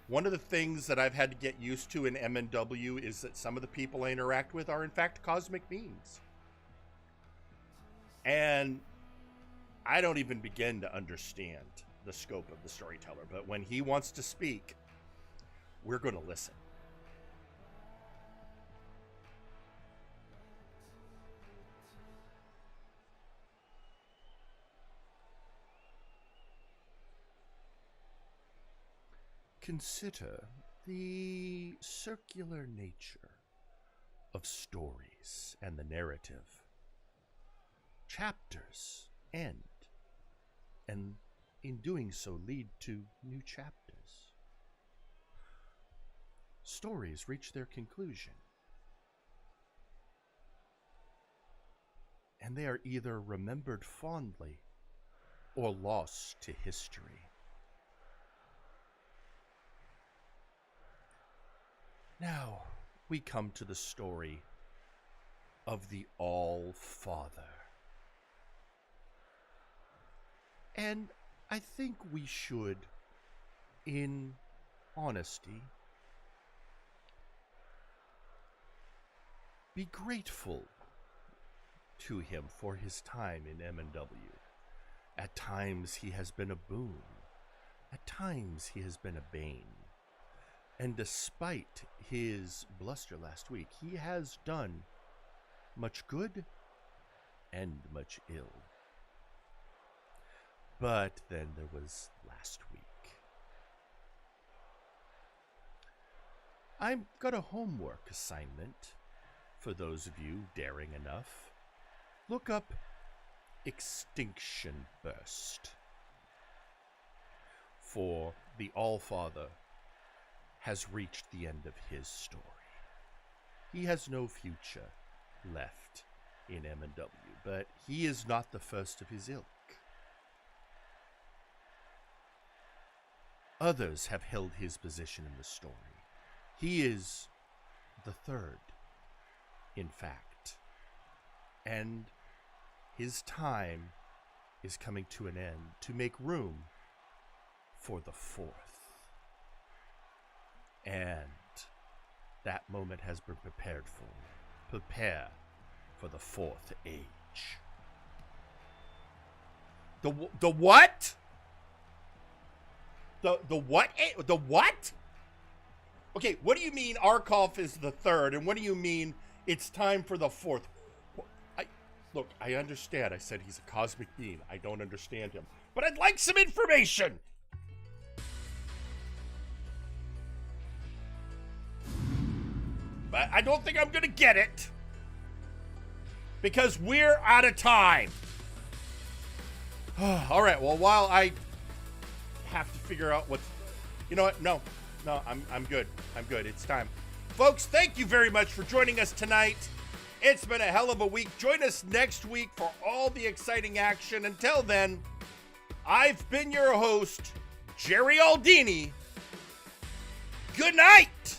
[SPEAKER 2] one of the things that I've had to get used to in MNW is that some of the people I interact with are in fact cosmic beings. And I don't even begin to understand the scope of the storyteller, but when he wants to speak, we're going to listen. Consider the circular nature of stories and the narrative chapters end, and in doing so lead to new chapters. Stories reach their conclusion, and they are either remembered fondly or lost to history. Now we come to the story of the All-Father. And I think we should, in honesty, be grateful to him for his time in MNW. At times he has been a boon. At times he has been a bane. And despite his bluster last week, he has done much good and much ill. But then there was last week. I've got a homework assignment for those of you daring enough. Look up Extinction Burst. For the All-Father has reached the end of his story. He has no future left in MNW, but he is not the first of his ilk. Others have held his position in the story. He is the third, in fact, and his time is coming to an end to make room for the fourth. And that moment has been prepared for. Prepare for the fourth age. The what? The what? The what? Okay, what do you mean Arkoff is the third, and what do you mean it's time for the fourth? Look, I understand. I said he's a cosmic being. I don't understand him. But I'd like some information. But I don't think I'm going to get it. Because we're out of time. All right, well, while I have to figure out what's... You know what? No, I'm good. I'm good. It's time. Folks, thank you very much for joining us tonight. It's been a hell of a week. Join us next week for all the exciting action. Until then, I've been your host, Jerry Aldini. Good night.